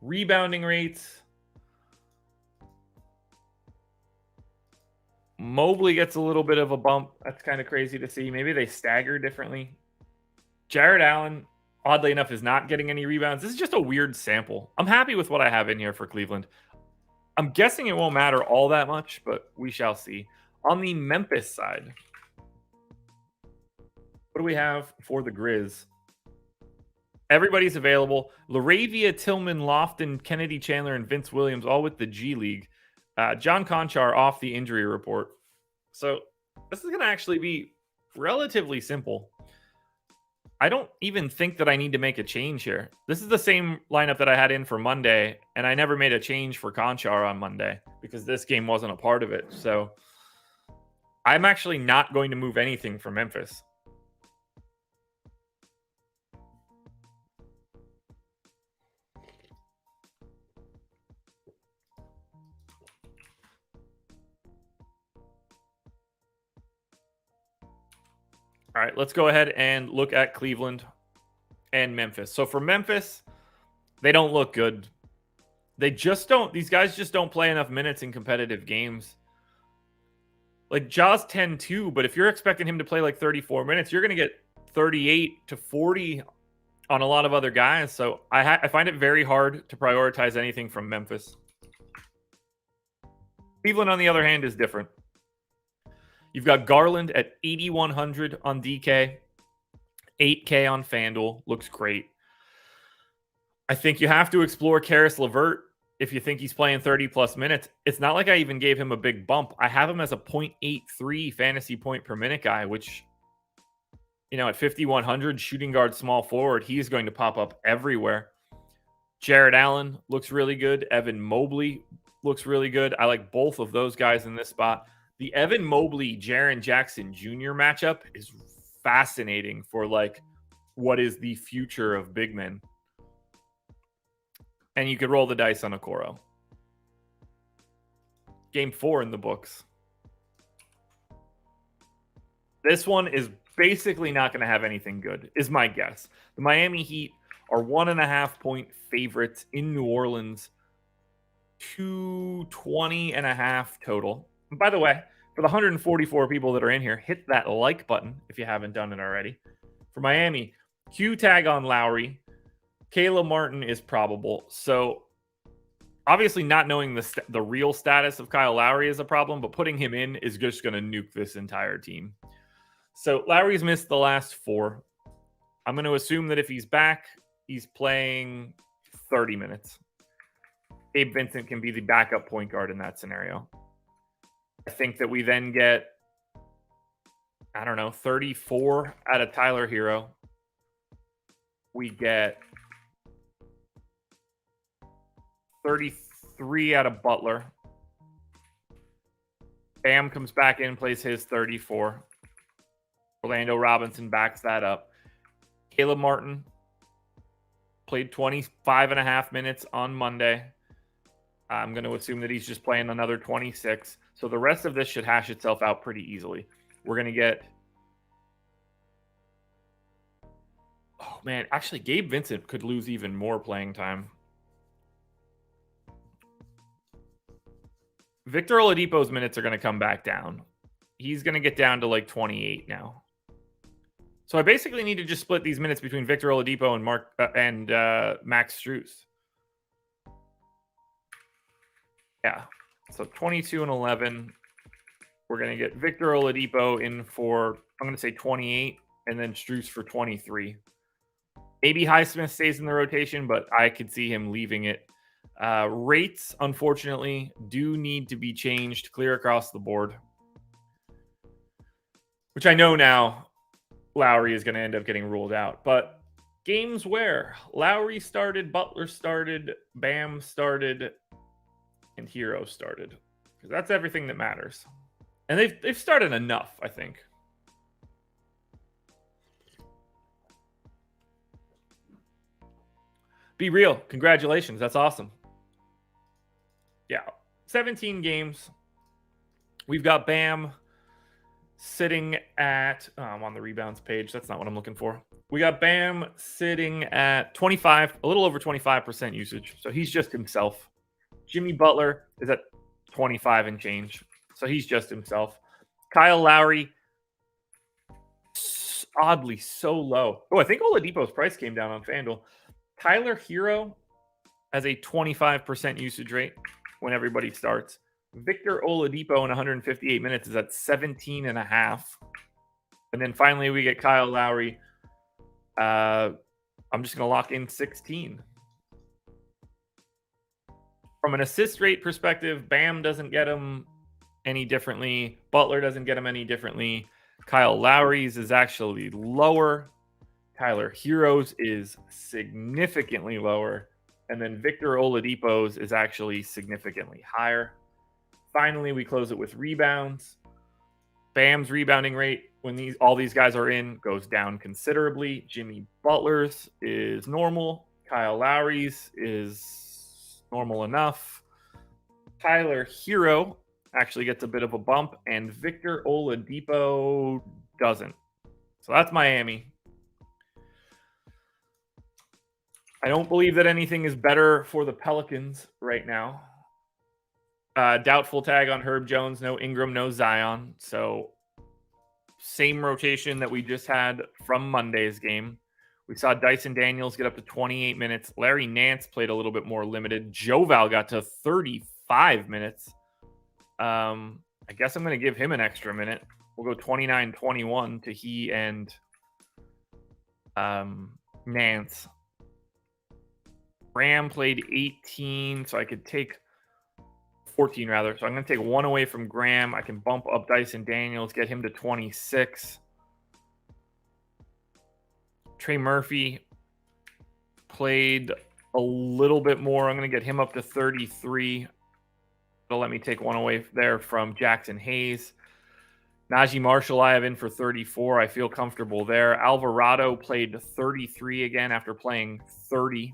Rebounding rates. Mobley gets a little bit of a bump. That's kind of crazy to see. Maybe they stagger differently. Jared Allen, oddly enough, is not getting any rebounds. This is just a weird sample. I'm happy with what I have in here for Cleveland. I'm guessing it won't matter all that much, but we shall see. On the Memphis side, what do we have for the Grizz? Everybody's available. Laravia, Tillman, Lofton, Kennedy Chandler, and Vince Williams, all with the G League. John Conchar off the injury report. So this is going to actually be relatively simple. I don't even think that I need to make a change here. This is the same lineup that I had in for Monday, and I never made a change for Conchar on Monday because this game wasn't a part of it. So I'm actually not going to move anything for Memphis. All right, let's go ahead and look at Cleveland and Memphis. So for Memphis, they don't look good. They just don't. These guys just don't play enough minutes in competitive games. Like Ja's 10-2, but if you're expecting him to play like 34 minutes, you're going to get 38 to 40 on a lot of other guys. So I find it very hard to prioritize anything from Memphis. Cleveland, on the other hand, is different. You've got Garland at 8,100 on DK, 8K on FanDuel. Looks great. I think you have to explore Karis LeVert if you think he's playing 30-plus minutes. It's not like I even gave him a big bump. I have him as a 0.83 fantasy point per minute guy, which, you know, at 5,100, shooting guard, small forward, he's going to pop up everywhere. Jared Allen looks really good. Evan Mobley looks really good. I like both of those guys in this spot. The Evan Mobley, Jaren Jackson Jr. matchup is fascinating for like what is the future of big men. And you could roll the dice on Okoro. Game 4 in the books. This one is basically not going to have anything good, is my guess. The Miami Heat are 1.5-point favorites in New Orleans. 220.5 total. And by the way, for the 144 people that are in here, hit that like button if you haven't done it already. For Miami, Q tag on Lowry. Caleb Martin is probable. So obviously not knowing the real status of Kyle Lowry is a problem, but putting him in is just going to nuke this entire team. So Lowry's missed the last 4. I'm going to assume that if he's back, he's playing 30 minutes. Gabe Vincent can be the backup point guard in that scenario. I think that we then get, 34 out of Tyler Hero. We get 33 out of Butler. Bam comes back in, plays his 34. Orlando Robinson backs that up. Caleb Martin played 25 and a half minutes on Monday. I'm going to assume that he's just playing another 26. So the rest of this should hash itself out pretty easily. We're going to get... Oh, man. Actually, Gabe Vincent could lose even more playing time. Victor Oladipo's minutes are going to come back down. He's going to get down to like 28 now. So I basically need to just split these minutes between Victor Oladipo and Max Strus. Yeah. So 22 and 11. We're going to get Victor Oladipo in for, I'm going to say 28, and then Strus for 23. Maybe Highsmith stays in the rotation, but I could see him leaving it. Rates, unfortunately, do need to be changed clear across the board. Which I know now Lowry is going to end up getting ruled out. But games where Lowry started, Butler started, Bam started, and Hero started. Because that's everything that matters. And they've started enough, I think. Be real. Congratulations. That's awesome. Yeah. 17 games. We've got Bam sitting at... Oh, I'm on the rebounds page. That's not what I'm looking for. We got Bam sitting at 25, a little over 25% usage. So he's just himself. Jimmy Butler is at 25 and change. So he's just himself. Kyle Lowry, oddly so low. Oh, I think Oladipo's price came down on FanDuel. Tyler Hero has a 25% usage rate when everybody starts. Victor Oladipo in 158 minutes is at 17 and a half. And then finally we get Kyle Lowry. I'm just going to lock in 16. From an assist rate perspective, Bam doesn't get him any differently. Butler doesn't get him any differently. Kyle Lowry's is actually lower. Tyler Hero's is significantly lower. And then Victor Oladipo's is actually significantly higher. Finally, we close it with rebounds. Bam's rebounding rate, when all these guys are in, goes down considerably. Jimmy Butler's is normal. Kyle Lowry's is normal enough. Tyler Hero actually gets a bit of a bump, and Victor Oladipo doesn't. So that's Miami. I don't believe that anything is better for the Pelicans right now. Doubtful tag on Herb Jones. No Ingram, no Zion. So same rotation that we just had from Monday's game. We saw Dyson Daniels get up to 28 minutes. Larry Nance played a little bit more limited. Joval got to 35 minutes. I guess I'm going to give him an extra minute. We'll go 29-21 to he and Nance. Graham played 18, so I could take 14 rather. So I'm going to take one away from Graham. I can bump up Dyson Daniels, get him to 26. Trey Murphy played a little bit more. I'm going to get him up to 33. It'll let me take one away there from Jackson Hayes. Najee Marshall, I have in for 34. I feel comfortable there. Alvarado played 33 again after playing 30.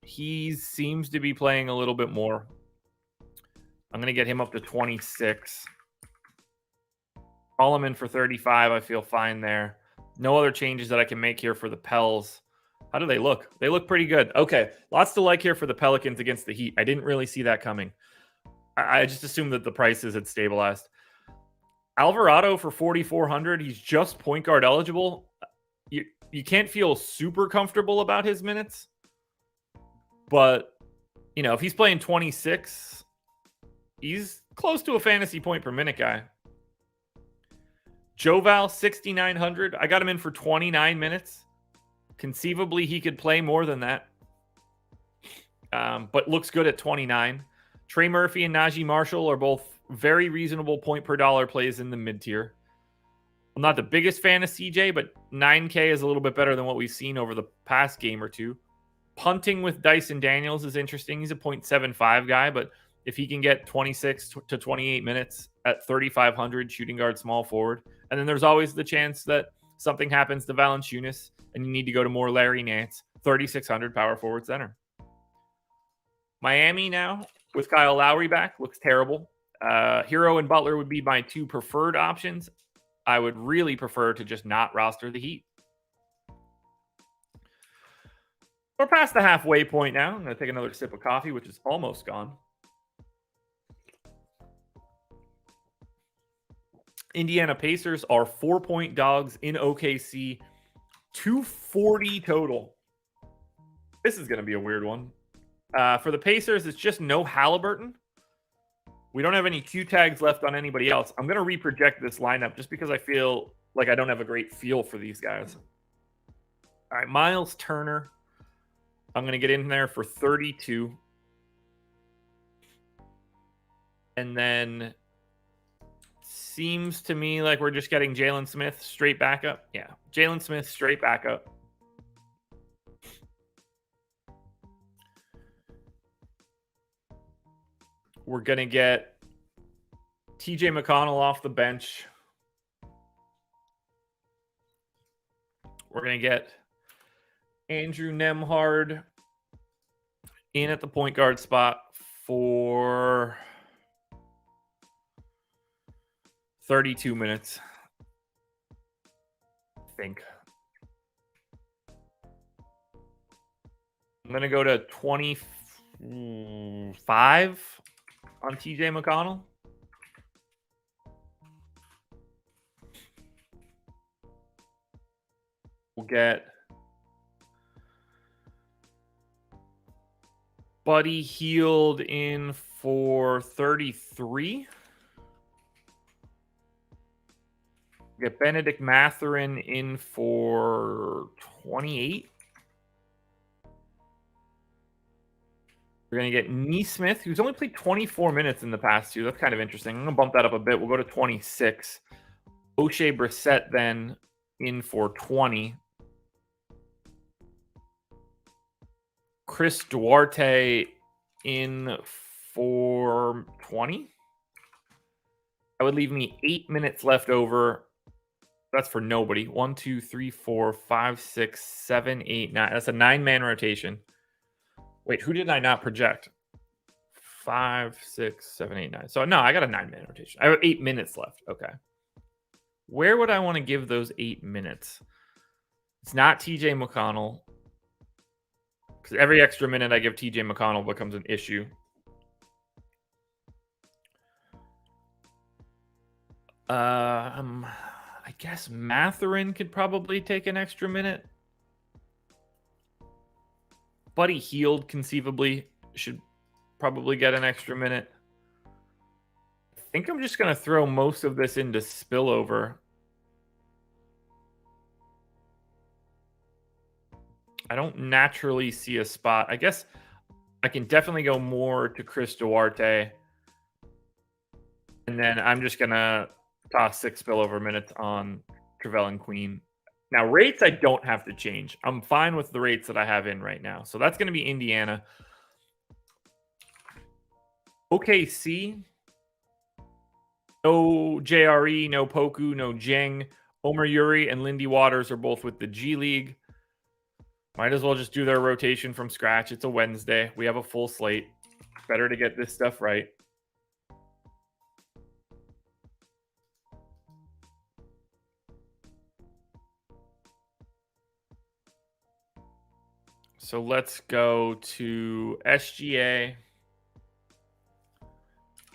He seems to be playing a little bit more. I'm going to get him up to 26. Call him in for 35. I feel fine there. No other changes that I can make here for the Pels. How do they look? They look pretty good. Okay, lots to like here for the Pelicans against the Heat. I didn't really see that coming. I just assumed that the prices had stabilized. Alvarado for 4,400. He's just point guard eligible. You can't feel super comfortable about his minutes. But, if he's playing 26, he's close to a fantasy point per minute guy. Joval, 6,900. I got him in for 29 minutes. Conceivably, he could play more than that. but looks good at 29. Trey Murphy and Najee Marshall are both very reasonable point per dollar plays in the mid tier. I'm not the biggest fan of CJ, but 9K is a little bit better than what we've seen over the past game or two. Punting with Dyson Daniels is interesting. He's a 0.75 guy, but if he can get 26 to 28 minutes at 3,500 shooting guard small forward, and then there's always the chance that something happens to Valanciunas and you need to go to more Larry Nance, 3,600 power forward center. Miami now with Kyle Lowry back looks terrible. Hero and Butler would be my two preferred options. I would really prefer to just not roster the Heat. We're past the halfway point now. I'm going to take another sip of coffee, which is almost gone. Indiana Pacers are 4-point dogs in OKC. 240 total. This is going to be a weird one. For the Pacers, it's just no Halliburton. We don't have any Q tags left on anybody else. I'm going to reproject this lineup just because I feel like I don't have a great feel for these guys. All right, Miles Turner. I'm going to get in there for 32. And then seems to me like we're just getting Jalen Smith straight backup. Yeah, Jalen Smith straight backup. We're going to get TJ McConnell off the bench. We're going to get Andrew Nembhard in at the point guard spot for 32 minutes, I think. I'm going to go to 25 on TJ McConnell. We'll get Buddy Hield in for 33. We'll get Benedict Mathurin in for 28. We're going to get Neesmith, who's only played 24 minutes in the past two. That's kind of interesting. I'm going to bump that up a bit. We'll go to 26. O'Shea Brissett then in for 20. Chris Duarte in for 20. That would leave me 8 minutes left over. That's for nobody. 1, 2, 3, 4, 5, 6, 7, 8, 9. That's a 9-man rotation. Wait, who did I not project? 5, 6, 7, 8, 9. So no, I got a 9-man rotation. I have 8 minutes left. Okay. Where would I want to give those 8 minutes? It's not TJ McConnell. Because every extra minute I give TJ McConnell becomes an issue. I guess Mathurin could probably take an extra minute. Buddy Hield conceivably should probably get an extra minute. I think I'm just going to throw most of this into spillover. I don't naturally see a spot. I guess I can definitely go more to Chris Duarte. And then I'm just going to toss 6 spillover minutes on Trevelyan Queen. Now, rates I don't have to change. I'm fine with the rates that I have in right now. So that's going to be Indiana. OKC. No JRE, no Poku, no Jeng. Omer Yuri and Lindy Waters are both with the G League. Might as well just do their rotation from scratch. It's a Wednesday. We have a full slate. Better to get this stuff right. So let's go to SGA.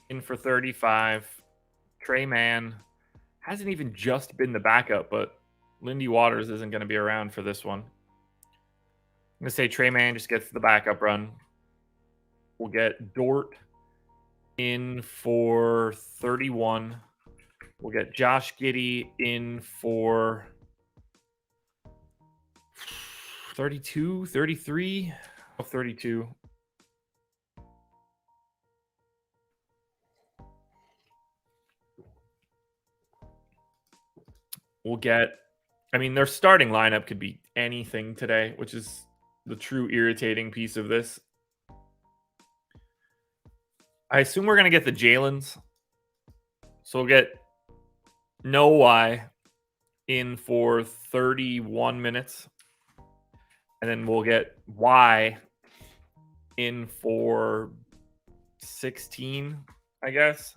In for 35. Trey Mann. Hasn't even just been the backup, but Lindy Waters isn't going to be around for this one. I'm going to say Trey Mann just gets the backup run. We'll get Dort in for 31. We'll get Josh Giddey in for 32, 33. Oh, 32. we'll get, I mean, their starting lineup could be anything today, which is the true irritating piece of this. I assume we're going to get the Jalen's. So we'll get No Y in for 31 minutes. And then we'll get Y in for 16, I guess.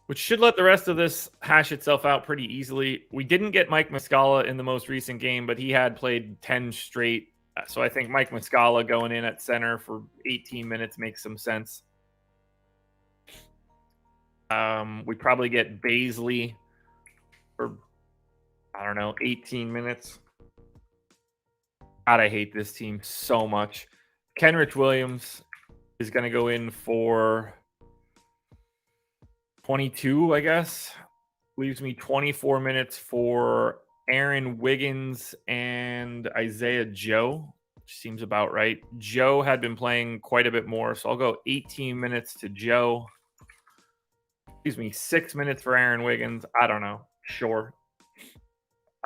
Which should let the rest of this hash itself out pretty easily. We didn't get Mike Muscala in the most recent game, but he had played 10 straight. So I think Mike Muscala going in at center for 18 minutes makes some sense. We probably get Baisley for, I don't know, 18 minutes. God, I hate this team so much. Kenrich Williams is going to go in for 22, I guess. Leaves me 24 minutes for Aaron Wiggins and Isaiah Joe, which seems about right. Joe had been playing quite a bit more, so I'll go 18 minutes to Joe. 6 minutes for Aaron Wiggins. I don't know. Sure.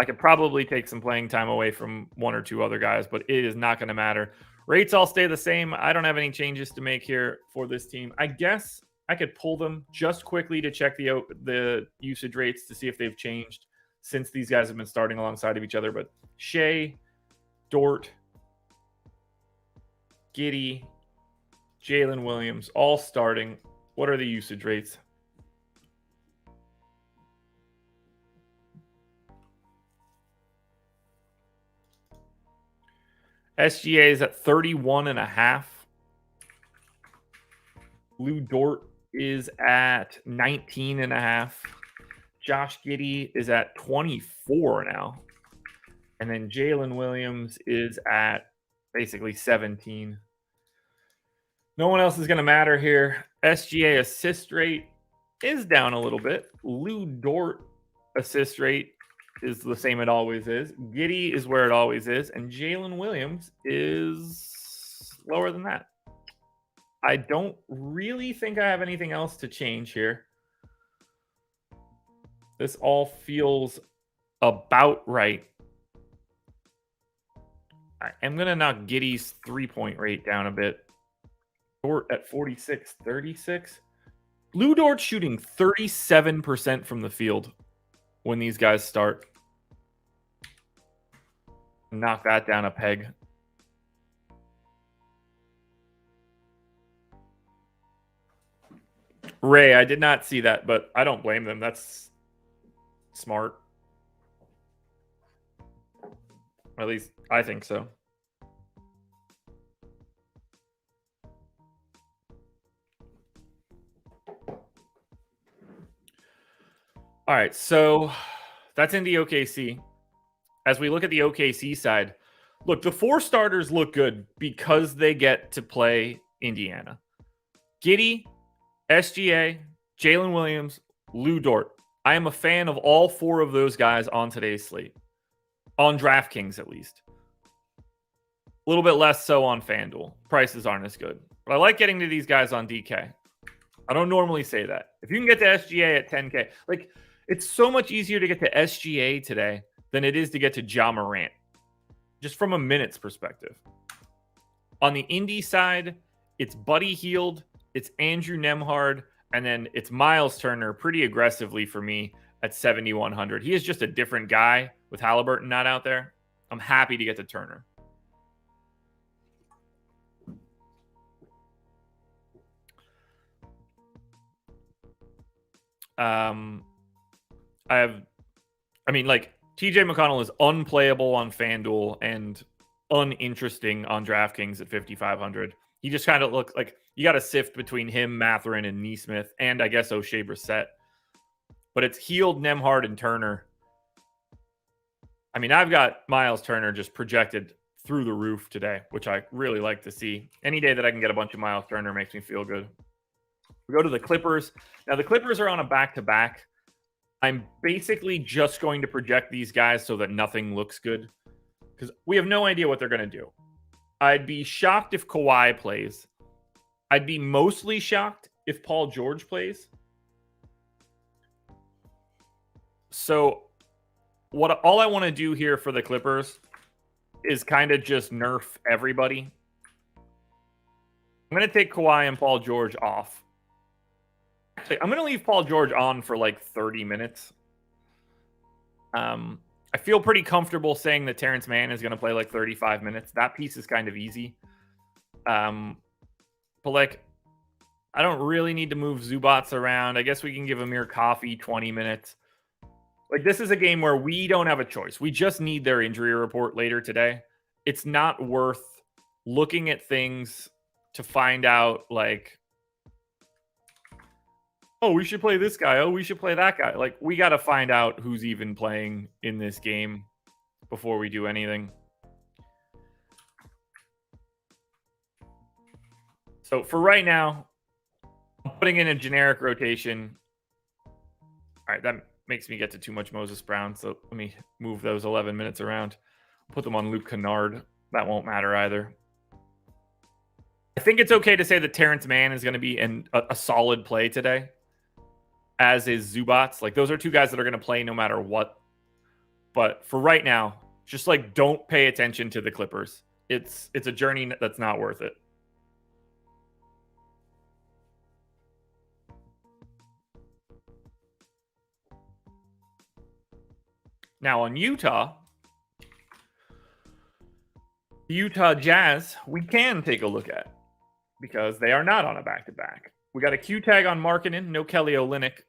I could probably take some playing time away from one or two other guys, but it is not going to matter. Rates all stay the same. I don't have any changes to make here for this team. I guess I could pull them just quickly to check the usage rates to see if they've changed since these guys have been starting alongside of each other. But Shea, Dort, Giddey, Jalen Williams, all starting. What are the usage rates? SGA is at 31.5. Lou Dort is at 19.5. Josh Giddey is at 24 now. And then Jalen Williams is at basically 17. No one else is going to matter here. SGA assist rate is down a little bit. Lou Dort assist rate is the same it always is. Giddey is where it always is. And Jalen Williams is lower than that. I don't really think I have anything else to change here. This all feels about right. I am going to knock Giddey's three-point rate down a bit. Dort at 46-36. Lou Dort shooting 37% from the field when these guys start. Knock that down a peg. Ray, I did not see that, but I don't blame them. That's smart. At least I think so. All right, so that's in the OKC. As we look at the OKC side, look, the four starters look good because they get to play Indiana. Giddey, SGA, Jalen Williams, Lou Dort. I am a fan of all four of those guys on today's slate. On DraftKings, at least. A little bit less so on FanDuel. Prices aren't as good. But I like getting to these guys on DK. I don't normally say that. If you can get to SGA at 10K, like, it's so much easier to get to SGA today than it is to get to Ja Morant, just from a minutes perspective. On the Indy side, it's Buddy Hield, it's Andrew Nembhard, and then it's Miles Turner pretty aggressively for me at 7,100. He is just a different guy with Halliburton not out there. I'm happy to get to Turner. TJ McConnell is unplayable on FanDuel and uninteresting on DraftKings at 5,500. He just kind of looks like you got to sift between him, Mathurin, and Neesmith, and I guess O'Shea Brissett. But it's Hield, Nembhard, and Turner. I mean, I've got Miles Turner just projected through the roof today, which I really like to see. Any day that I can get a bunch of Miles Turner makes me feel good. We go to the Clippers. Now, the Clippers are on a back-to-back. I'm basically just going to project these guys so that nothing looks good because we have no idea what they're going to do. I'd be shocked if Kawhi plays. I'd be mostly shocked if Paul George plays. So all I want to do here for the Clippers is kind of just nerf everybody. I'm going to take Kawhi and Paul George off. Actually, I'm going to leave Paul George on for like 30 minutes. I feel pretty comfortable saying that Terrence Mann is going to play like 35 minutes. That piece is kind of easy. But like, I don't really need to move Zubats around. I guess we can give Amir Coffey 20 minutes. Like, this is a game where we don't have a choice. We just need their injury report later today. It's not worth looking at things to find out, like, oh, we should play this guy. Oh, we should play that guy. Like, we got to find out who's even playing in this game before we do anything. So for right now, I'm putting in a generic rotation. All right, that makes me get to too much Moses Brown. So let me move those 11 minutes around. Put them on Luke Kennard. That won't matter either. I think it's okay to say that Terrence Mann is going to be a solid play today, as is Zubats. Like, those are two guys that are going to play no matter what. But for right now, just like, don't pay attention to the Clippers. It's a journey that's not worth it. Now on Utah, the Utah Jazz, we can take a look at because they are not on a back-to-back. We got a Q tag on Markkanen, no Kelly Olynyk.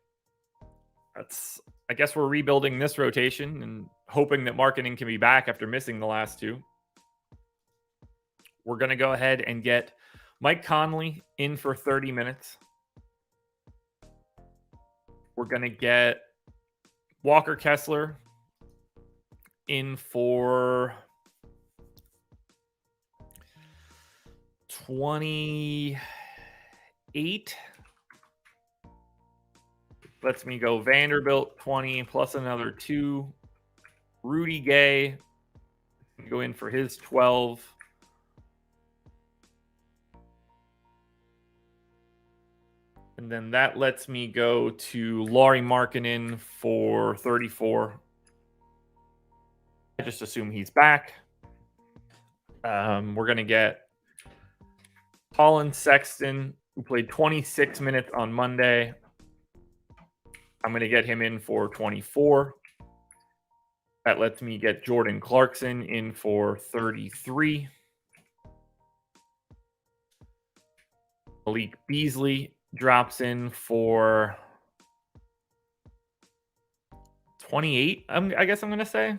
I guess we're rebuilding this rotation and hoping that Markkanen can be back after missing the last two. We're going to go ahead and get Mike Conley in for 30 minutes. We're going to get Walker Kessler in for 28. Lets me go Vanderbilt 20 plus another 2. Rudy Gay go in for his 12. And then that lets me go to Lauri Markkanen for 34. I just assume he's back. We're going to get Colin Sexton, who played 26 minutes on Monday. I'm going to get him in for 24. That lets me get Jordan Clarkson in for 33. Malik Beasley drops in for 28, I guess I'm going to say.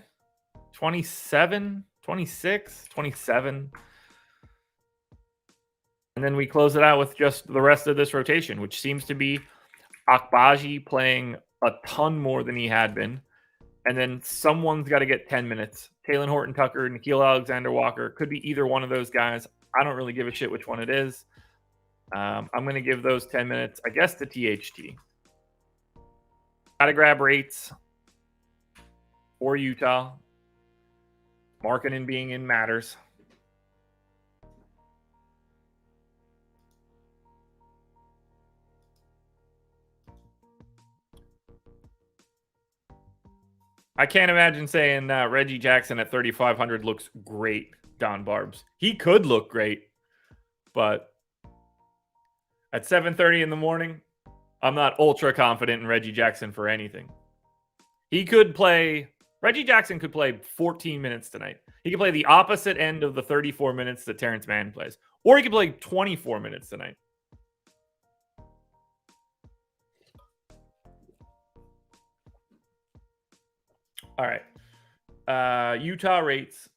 27, 26, 27. And then we close it out with just the rest of this rotation, which seems to be Akbaji playing a ton more than he had been. And then someone's got to get 10 minutes. Talen Horton-Tucker, Nickeil Alexander-Walker. Could be either one of those guys. I don't really give a shit which one it is. I'm going to give those 10 minutes, I guess, to THT. Got to grab rates for Utah. Markkanen being in matters. I can't imagine saying Reggie Jackson at 3,500 looks great, Don Barbs. He could look great, but at 7:30 in the morning, I'm not ultra confident in Reggie Jackson for anything. Reggie Jackson could play 14 minutes tonight. He could play the opposite end of the 34 minutes that Terrence Mann plays. Or he could play 24 minutes tonight. All right. Utah rates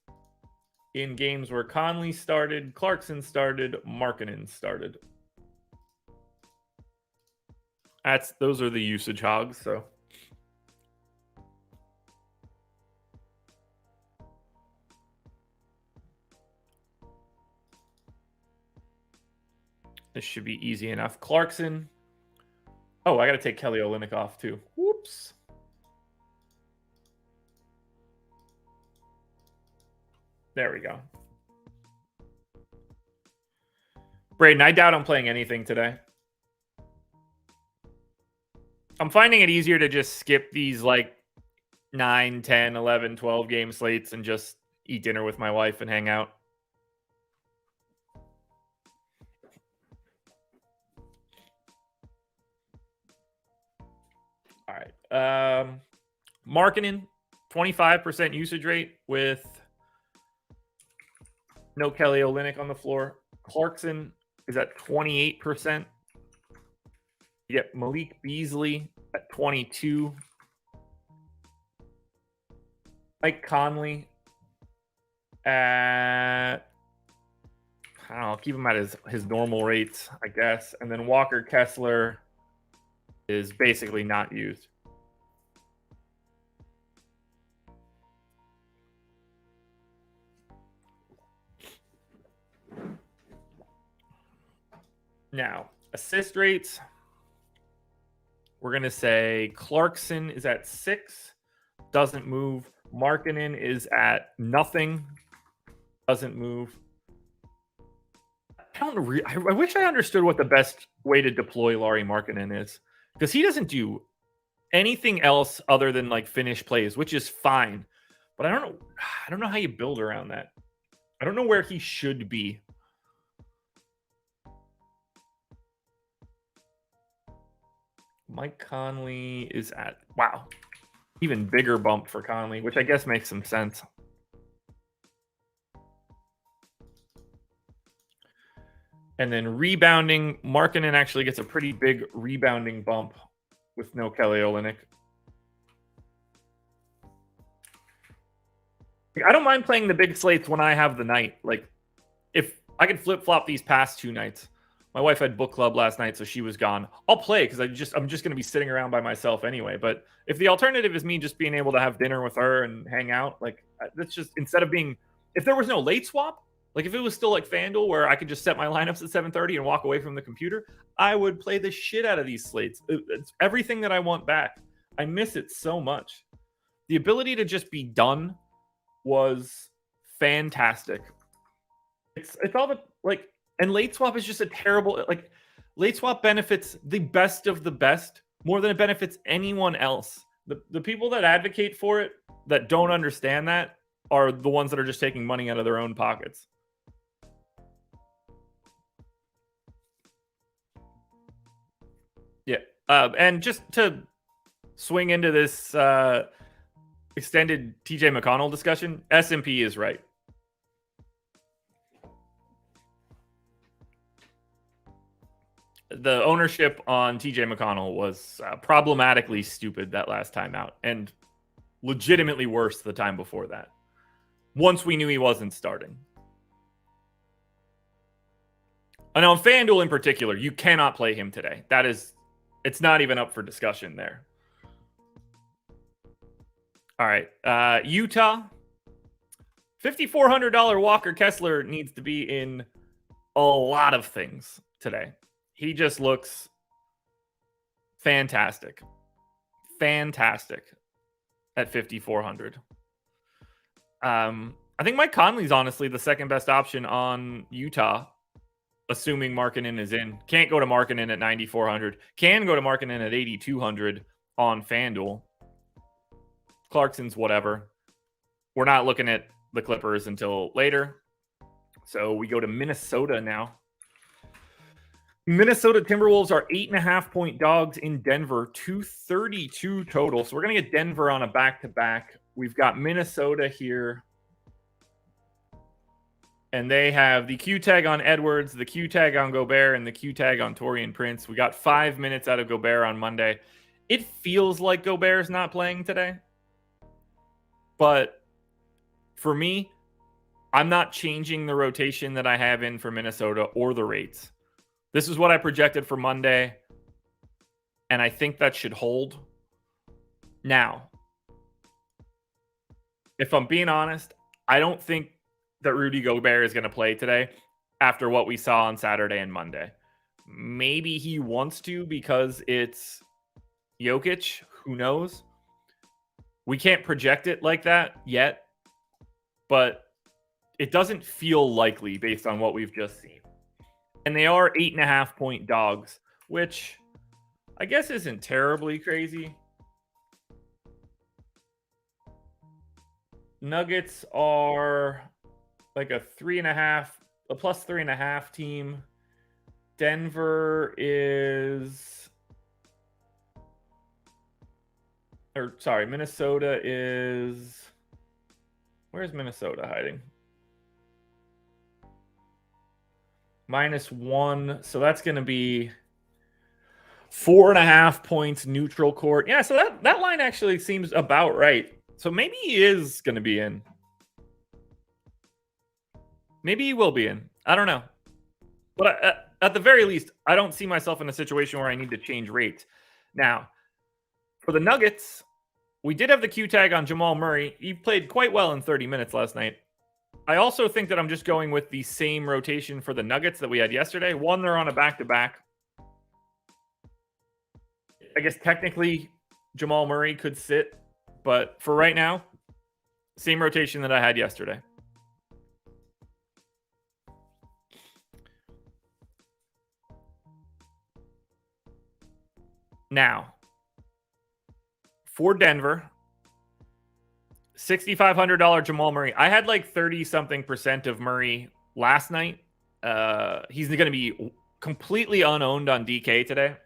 in games where Conley started, Clarkson started, Markkanen started. Those are the usage hogs, so. This should be easy enough. Clarkson. Oh, I got to take Kelly Olynyk off too. Whoops. There we go. Braden, I doubt I'm playing anything today. I'm finding it easier to just skip these like 9, 10, 11, 12 game slates and just eat dinner with my wife and hang out. All right. Marketing, 25% usage rate with no Kelly Olynyk on the floor. Clarkson is at 28%. You get Malik Beasley at 22. Mike Conley at, I don't know, keep him at his normal rates, I guess. And then Walker Kessler is basically not used. Now, assist rates. We're going to say Clarkson is at 6, doesn't move. Markkanen is at nothing, doesn't move. I wish I understood what the best way to deploy Lauri Markkanen is, because he doesn't do anything else other than like finish plays, which is fine. But I don't know how you build around that. I don't know where he should be. Mike Conley is at, wow, even bigger bump for Conley, which I guess makes some sense. And then rebounding, Markkanen actually gets a pretty big rebounding bump with no Kelly Olynyk. I don't mind playing the big slates when I have the night. Like, if I could flip-flop these past 2 nights. My wife had book club last night, so she was gone. I'll play because I'm just going to be sitting around by myself anyway. But if the alternative is me just being able to have dinner with her and hang out, like, that's just, instead of being, if there was no late swap, like if it was still like FanDuel where I could just set my lineups at 7:30 and walk away from the computer, I would play the shit out of these slates. It's everything that I want back. I miss it so much. The ability to just be done was fantastic. It's all the, like, and late swap is just a terrible, like, late swap benefits the best of the best more than it benefits anyone else. The people that advocate for it that don't understand that are the ones that are just taking money out of their own pockets. Yeah. And just to swing into this extended TJ McConnell discussion, S&P is right. The ownership on TJ McConnell was problematically stupid that last time out, and legitimately worse the time before that, once we knew he wasn't starting. And on FanDuel in particular, you cannot play him today. It's not even up for discussion there. All right. Utah, $5,400 Walker Kessler needs to be in a lot of things today. He just looks fantastic. Fantastic at 5,400. I think Mike Conley's honestly the second best option on Utah, assuming Markkanen is in. Can't go to Markkanen at 9,400. Can go to Markkanen at 8,200 on FanDuel. Clarkson's whatever. We're not looking at the Clippers until later. So we go to Minnesota now. Minnesota Timberwolves are 8.5-point dogs in Denver, 232 total. So we're going to get Denver on a back-to-back. We've got Minnesota here. And they have the Q tag on Edwards, the Q tag on Gobert, and the Q tag on Taurean Prince. We got 5 minutes out of Gobert on Monday. It feels like Gobert's not playing today. But for me, I'm not changing the rotation that I have in for Minnesota or the rates. This is what I projected for Monday, and I think that should hold. Now, if I'm being honest, I don't think that Rudy Gobert is going to play today after what we saw on Saturday and Monday. Maybe he wants to because it's Jokic. Who knows? We can't project it like that yet, but it doesn't feel likely based on what we've just seen. And they are 8.5-point dogs, which I guess isn't terribly crazy. Nuggets are like a 3.5, a plus 3.5 team. Denver is, Minnesota is, where's Minnesota hiding? -1. So that's going to be 4.5 points neutral court. Yeah, so that line actually seems about right. So maybe he is going to be in. Maybe he will be in. I don't know. But at the very least, I don't see myself in a situation where I need to change rates. Now, for the Nuggets, we did have the Q tag on Jamal Murray. He played quite well in 30 minutes last night. I also think that I'm just going with the same rotation for the Nuggets that we had yesterday. One, they're on a back-to-back. I guess technically Jamal Murray could sit, but for right now, same rotation that I had yesterday. Now, for Denver, $6,500 Jamal Murray. I had like 30-something% of Murray last night. He's going to be completely unowned on DK today.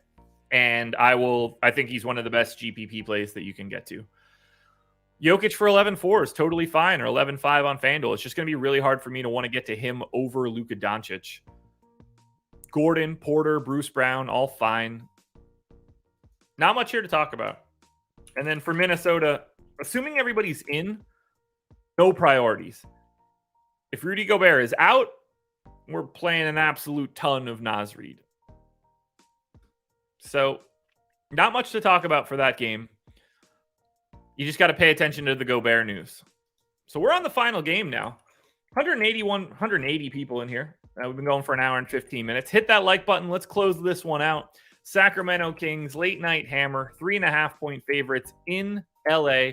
And I think he's one of the best GPP plays that you can get to. Jokic for 11.4 is totally fine, or 11.5 on FanDuel. It's just going to be really hard for me to want to get to him over Luka Doncic. Gordon, Porter, Bruce Brown, all fine. Not much here to talk about. And then for Minnesota, assuming everybody's in, no priorities. If Rudy Gobert is out, we're playing an absolute ton of Naz Reid. So, not much to talk about for that game. You just got to pay attention to the Gobert news. So, we're on the final game now. 180 people in here. We've been going for an hour and 15 minutes. Hit that like button. Let's close this one out. Sacramento Kings, late night hammer, 3.5-point favorites in LA.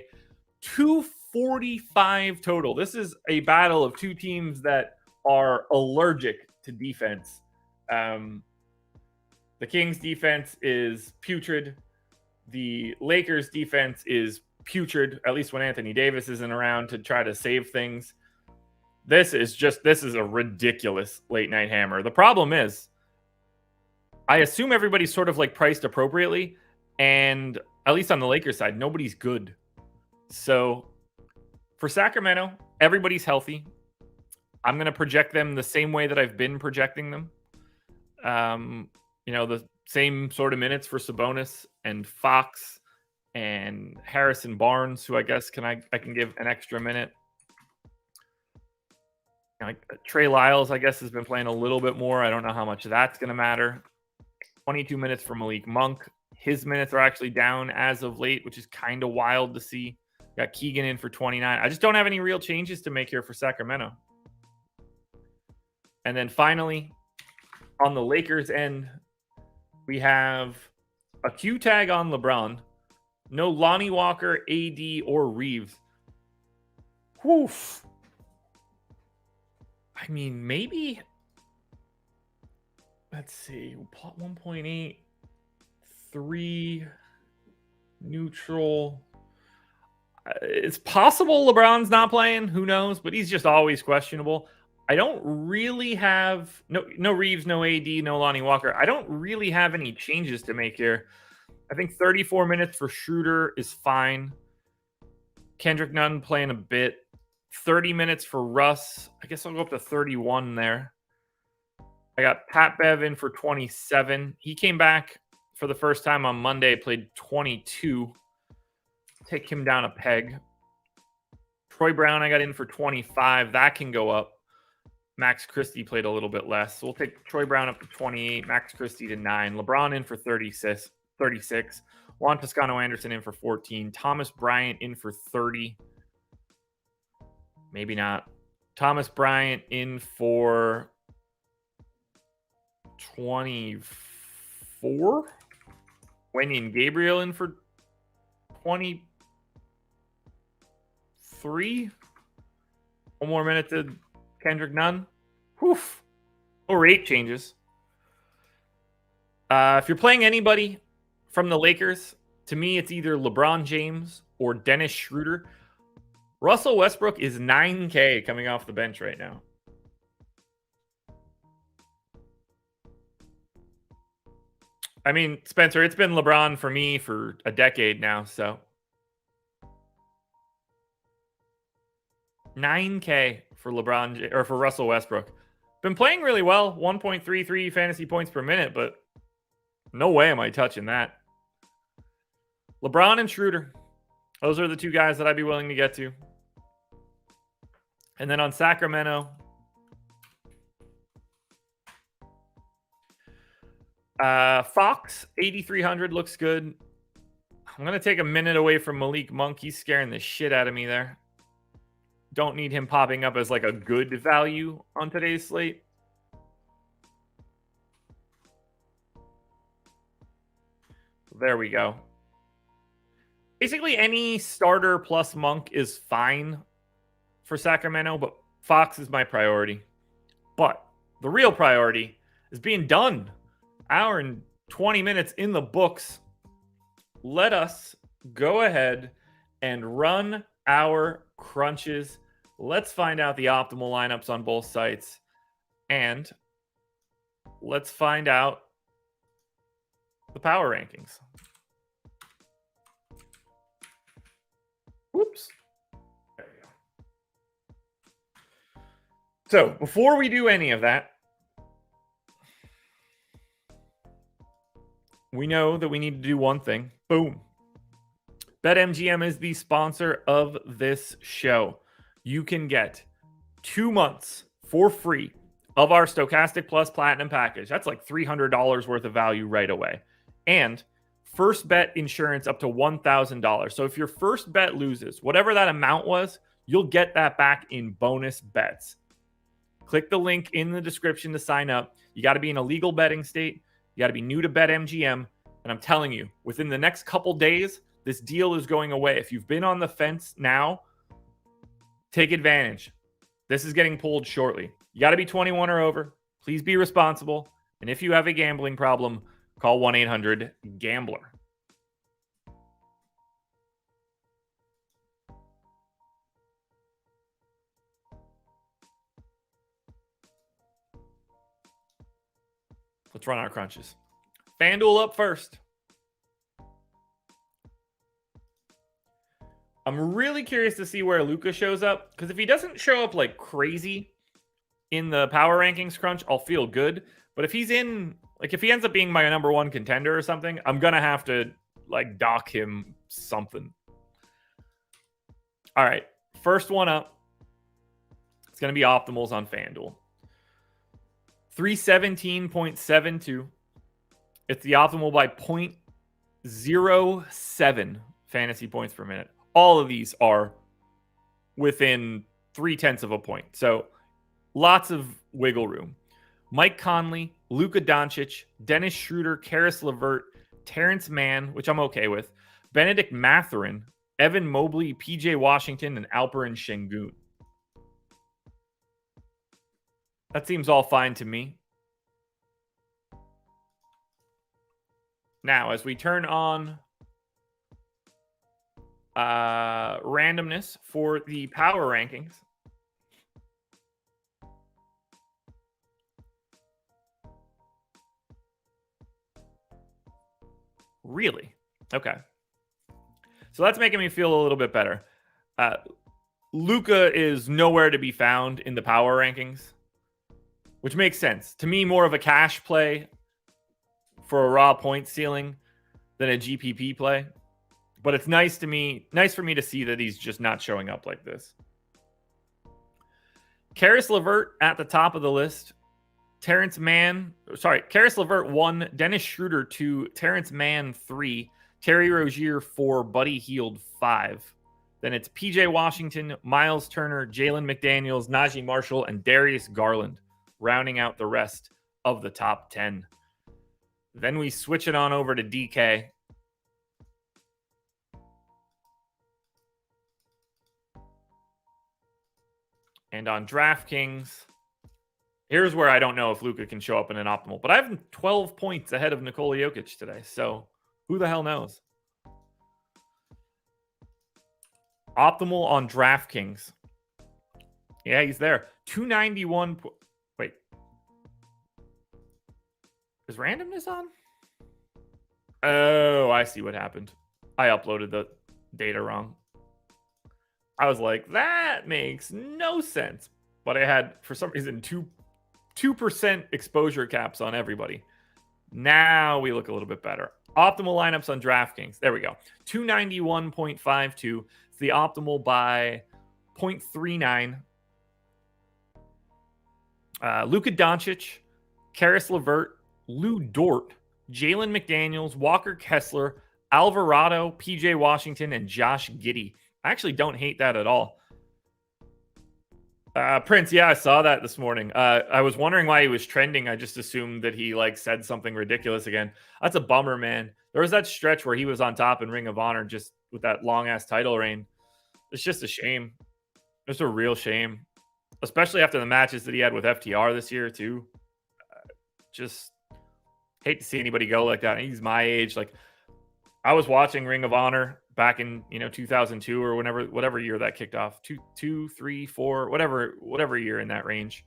245 total. This is a battle of two teams that are allergic to defense. The Kings defense is putrid. The Lakers defense is putrid, at least when Anthony Davis isn't around to try to save things. This is a ridiculous late night hammer. The problem is, I assume everybody's sort of like priced appropriately, and at least on the Lakers side, nobody's good. So for Sacramento, everybody's healthy. I'm going to project them the same way that I've been projecting them. The same sort of minutes for Sabonis and Fox and Harrison Barnes, who I guess I can give an extra minute. Trey Lyles, I guess, has been playing a little bit more. I don't know how much that's going to matter. 22 minutes for Malik Monk. His minutes are actually down as of late, which is kind of wild to see. Got Keegan in for 29. I just don't have any real changes to make here for Sacramento. And then finally, on the Lakers end, we have a Q tag on LeBron. No Lonnie Walker, AD, or Reeves. Woof. I mean, maybe. Let's see. 1.8, 3, neutral. It's possible LeBron's not playing. Who knows? But he's just always questionable. I don't really have no Reeves, no AD, no Lonnie Walker. I don't really have any changes to make here. I think 34 minutes for Schroeder is fine. Kendrick Nunn playing a bit. 30 minutes for Russ. I guess I'll go up to 31 there. I got Pat Bev in for 27. He came back for the first time on Monday, played 22. Take him down a peg. Troy Brown, I got in for 25. That can go up. Max Christie played a little bit less. So we'll take Troy Brown up to 28, Max Christie to 9. LeBron in for 36. Juan Toscano-Anderson in for 14. Thomas Bryant in for 30. Maybe not. Thomas Bryant in for 24. Wenyen Gabriel in for 23. One more minute to Kendrick Nunn. Woof. Or 8 changes. If you're playing anybody from the Lakers, to me, it's either LeBron James or Dennis Schroeder. Russell Westbrook is 9K coming off the bench right now. I mean, Spencer, it's been LeBron for me for a decade now, so 9K for LeBron or for Russell Westbrook. Been playing really well, 1.33 fantasy points per minute, but no way am I touching that. LeBron and Schroeder. Those are the two guys that I'd be willing to get to. And then on Sacramento, Fox, 8,300 looks good. I'm going to take a minute away from Malik Monk. He's scaring the shit out of me there. Don't need him popping up as like a good value on today's slate. There we go. Basically, any starter plus Monk is fine for Sacramento, but Fox is my priority. But the real priority is being done. Hour and 20 minutes in the books. Let us go ahead and run our crunches. Let's find out the optimal lineups on both sites. And let's find out the power rankings. Whoops. There we go. So before we do any of that, we know that we need to do one thing. Boom. BetMGM is the sponsor of this show. You can get 2 months for free of our Stokastic Plus Platinum package. That's like $300 worth of value right away. And first bet insurance up to $1,000. So if your first bet loses, whatever that amount was, you'll get that back in bonus bets. Click the link in the description to sign up. You got to be in a legal betting state. You got to be new to BetMGM. And I'm telling you, within the next couple days, this deal is going away. If you've been on the fence now, take advantage. This is getting pulled shortly. You got to be 21 or over. Please be responsible. And if you have a gambling problem, call 1-800-GAMBLER. Let's run our crunches. FanDuel up first. I'm really curious to see where Luka shows up, because if he doesn't show up like crazy in the power rankings crunch, I'll feel good. But if he's in, like if he ends up being my number one contender or something, I'm going to have to like dock him something. All right. First one up. It's going to be optimals on FanDuel. 317.72. It's the optimal by 0.07 fantasy points per minute. All of these are within 0.3 of a point. So lots of wiggle room. Mike Conley, Luka Doncic, Dennis Schroeder, Karis LeVert, Terrence Mann, which I'm okay with, Benedict Mathurin, Evan Mobley, PJ Washington, and Alperen Şengün. That seems all fine to me. Now, as we turn on randomness for the power rankings, really? Okay. So that's making me feel a little bit better. Luka is nowhere to be found in the power rankings, which makes sense. To me, more of a cash play for a raw point ceiling than a GPP play. But it's nice for me to see that he's just not showing up like this. Karis LeVert at the top of the list. Karis LeVert 1, Dennis Schroeder 2, Terrence Mann 3, Terry Rozier 4, Buddy Hield 5. Then it's PJ Washington, Miles Turner, Jalen McDaniels, Najee Marshall, and Darius Garland, rounding out the rest of the top 10. Then we switch it on over to DK. And on DraftKings, here's where I don't know if Luka can show up in an optimal, but I have him 12 points ahead of Nikola Jokic today. So who the hell knows? Optimal on DraftKings. Yeah, he's there. 291. Wait. Is randomness on? Oh, I see what happened. I uploaded the data wrong. I was like, that makes no sense. But I had, for some reason, 2% exposure caps on everybody. Now we look a little bit better. Optimal lineups on DraftKings. There we go. 291.52. It's the optimal by 0.39. Luka Doncic, Karis LeVert, Lou Dort, Jalen McDaniels, Walker Kessler, Alvarado, PJ Washington, and Josh Giddey. I actually don't hate that at all. Prince, yeah, I saw that this morning. I was wondering why he was trending. I just assumed that he said something ridiculous again. That's a bummer, man. There was that stretch where he was on top in Ring of Honor just with that long-ass title reign. It's just a shame. It's a real shame. Especially after the matches that he had with FTR this year, too. Just hate to see anybody go like that. He's my age. I was watching Ring of Honor back in 2002 or whatever year that kicked off. 2, 3, 4, whatever year in that range.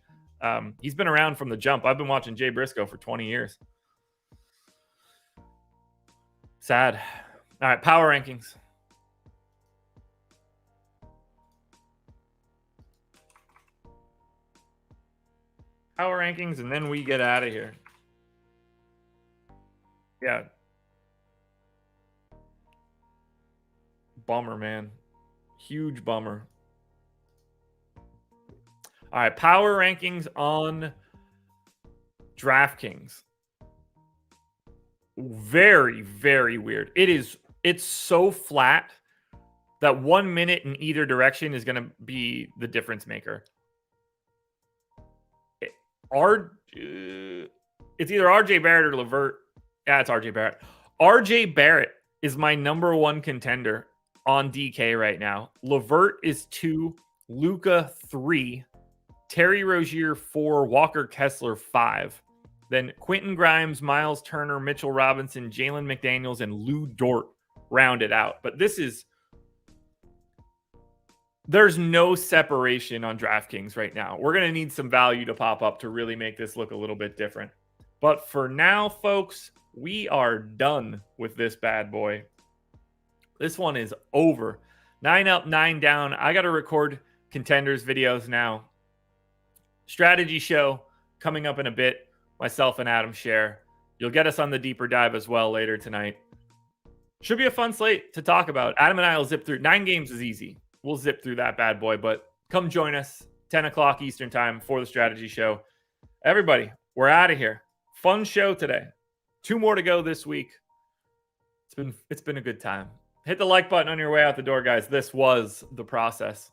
He's been around from the jump. I've been watching Jay Briscoe for 20 years. Sad. All right, power rankings. Power rankings, and then we get out of here. Yeah. Bummer, man. Huge bummer. All right, power rankings on DraftKings. Very, very weird. It's so flat that 1 minute in either direction is going to be the difference maker. It's either RJ Barrett or LeVert. Yeah, it's RJ Barrett. RJ Barrett is my number one contender on DK right now. LeVert is 2, Luka 3, Terry Rozier 4, Walker Kessler 5. Then Quentin Grimes, Miles Turner, Mitchell Robinson, Jalen McDaniels, and Lou Dort round it out. But there's no separation on DraftKings right now. We're going to need some value to pop up to really make this look a little bit different. But for now, folks, we are done with this bad boy. This one is over. 9 up, 9 down. I got to record contenders videos now. Strategy show coming up in a bit. Myself and Adam share. You'll get us on the deeper dive as well later tonight. Should be a fun slate to talk about. Adam and I will zip through. 9 games is easy. We'll zip through that bad boy, but come join us 10 o'clock Eastern time for the strategy show. Everybody, we're out of here. Fun show today. 2 more to go this week. It's been a good time. Hit the like button on your way out the door, guys. This was The Process.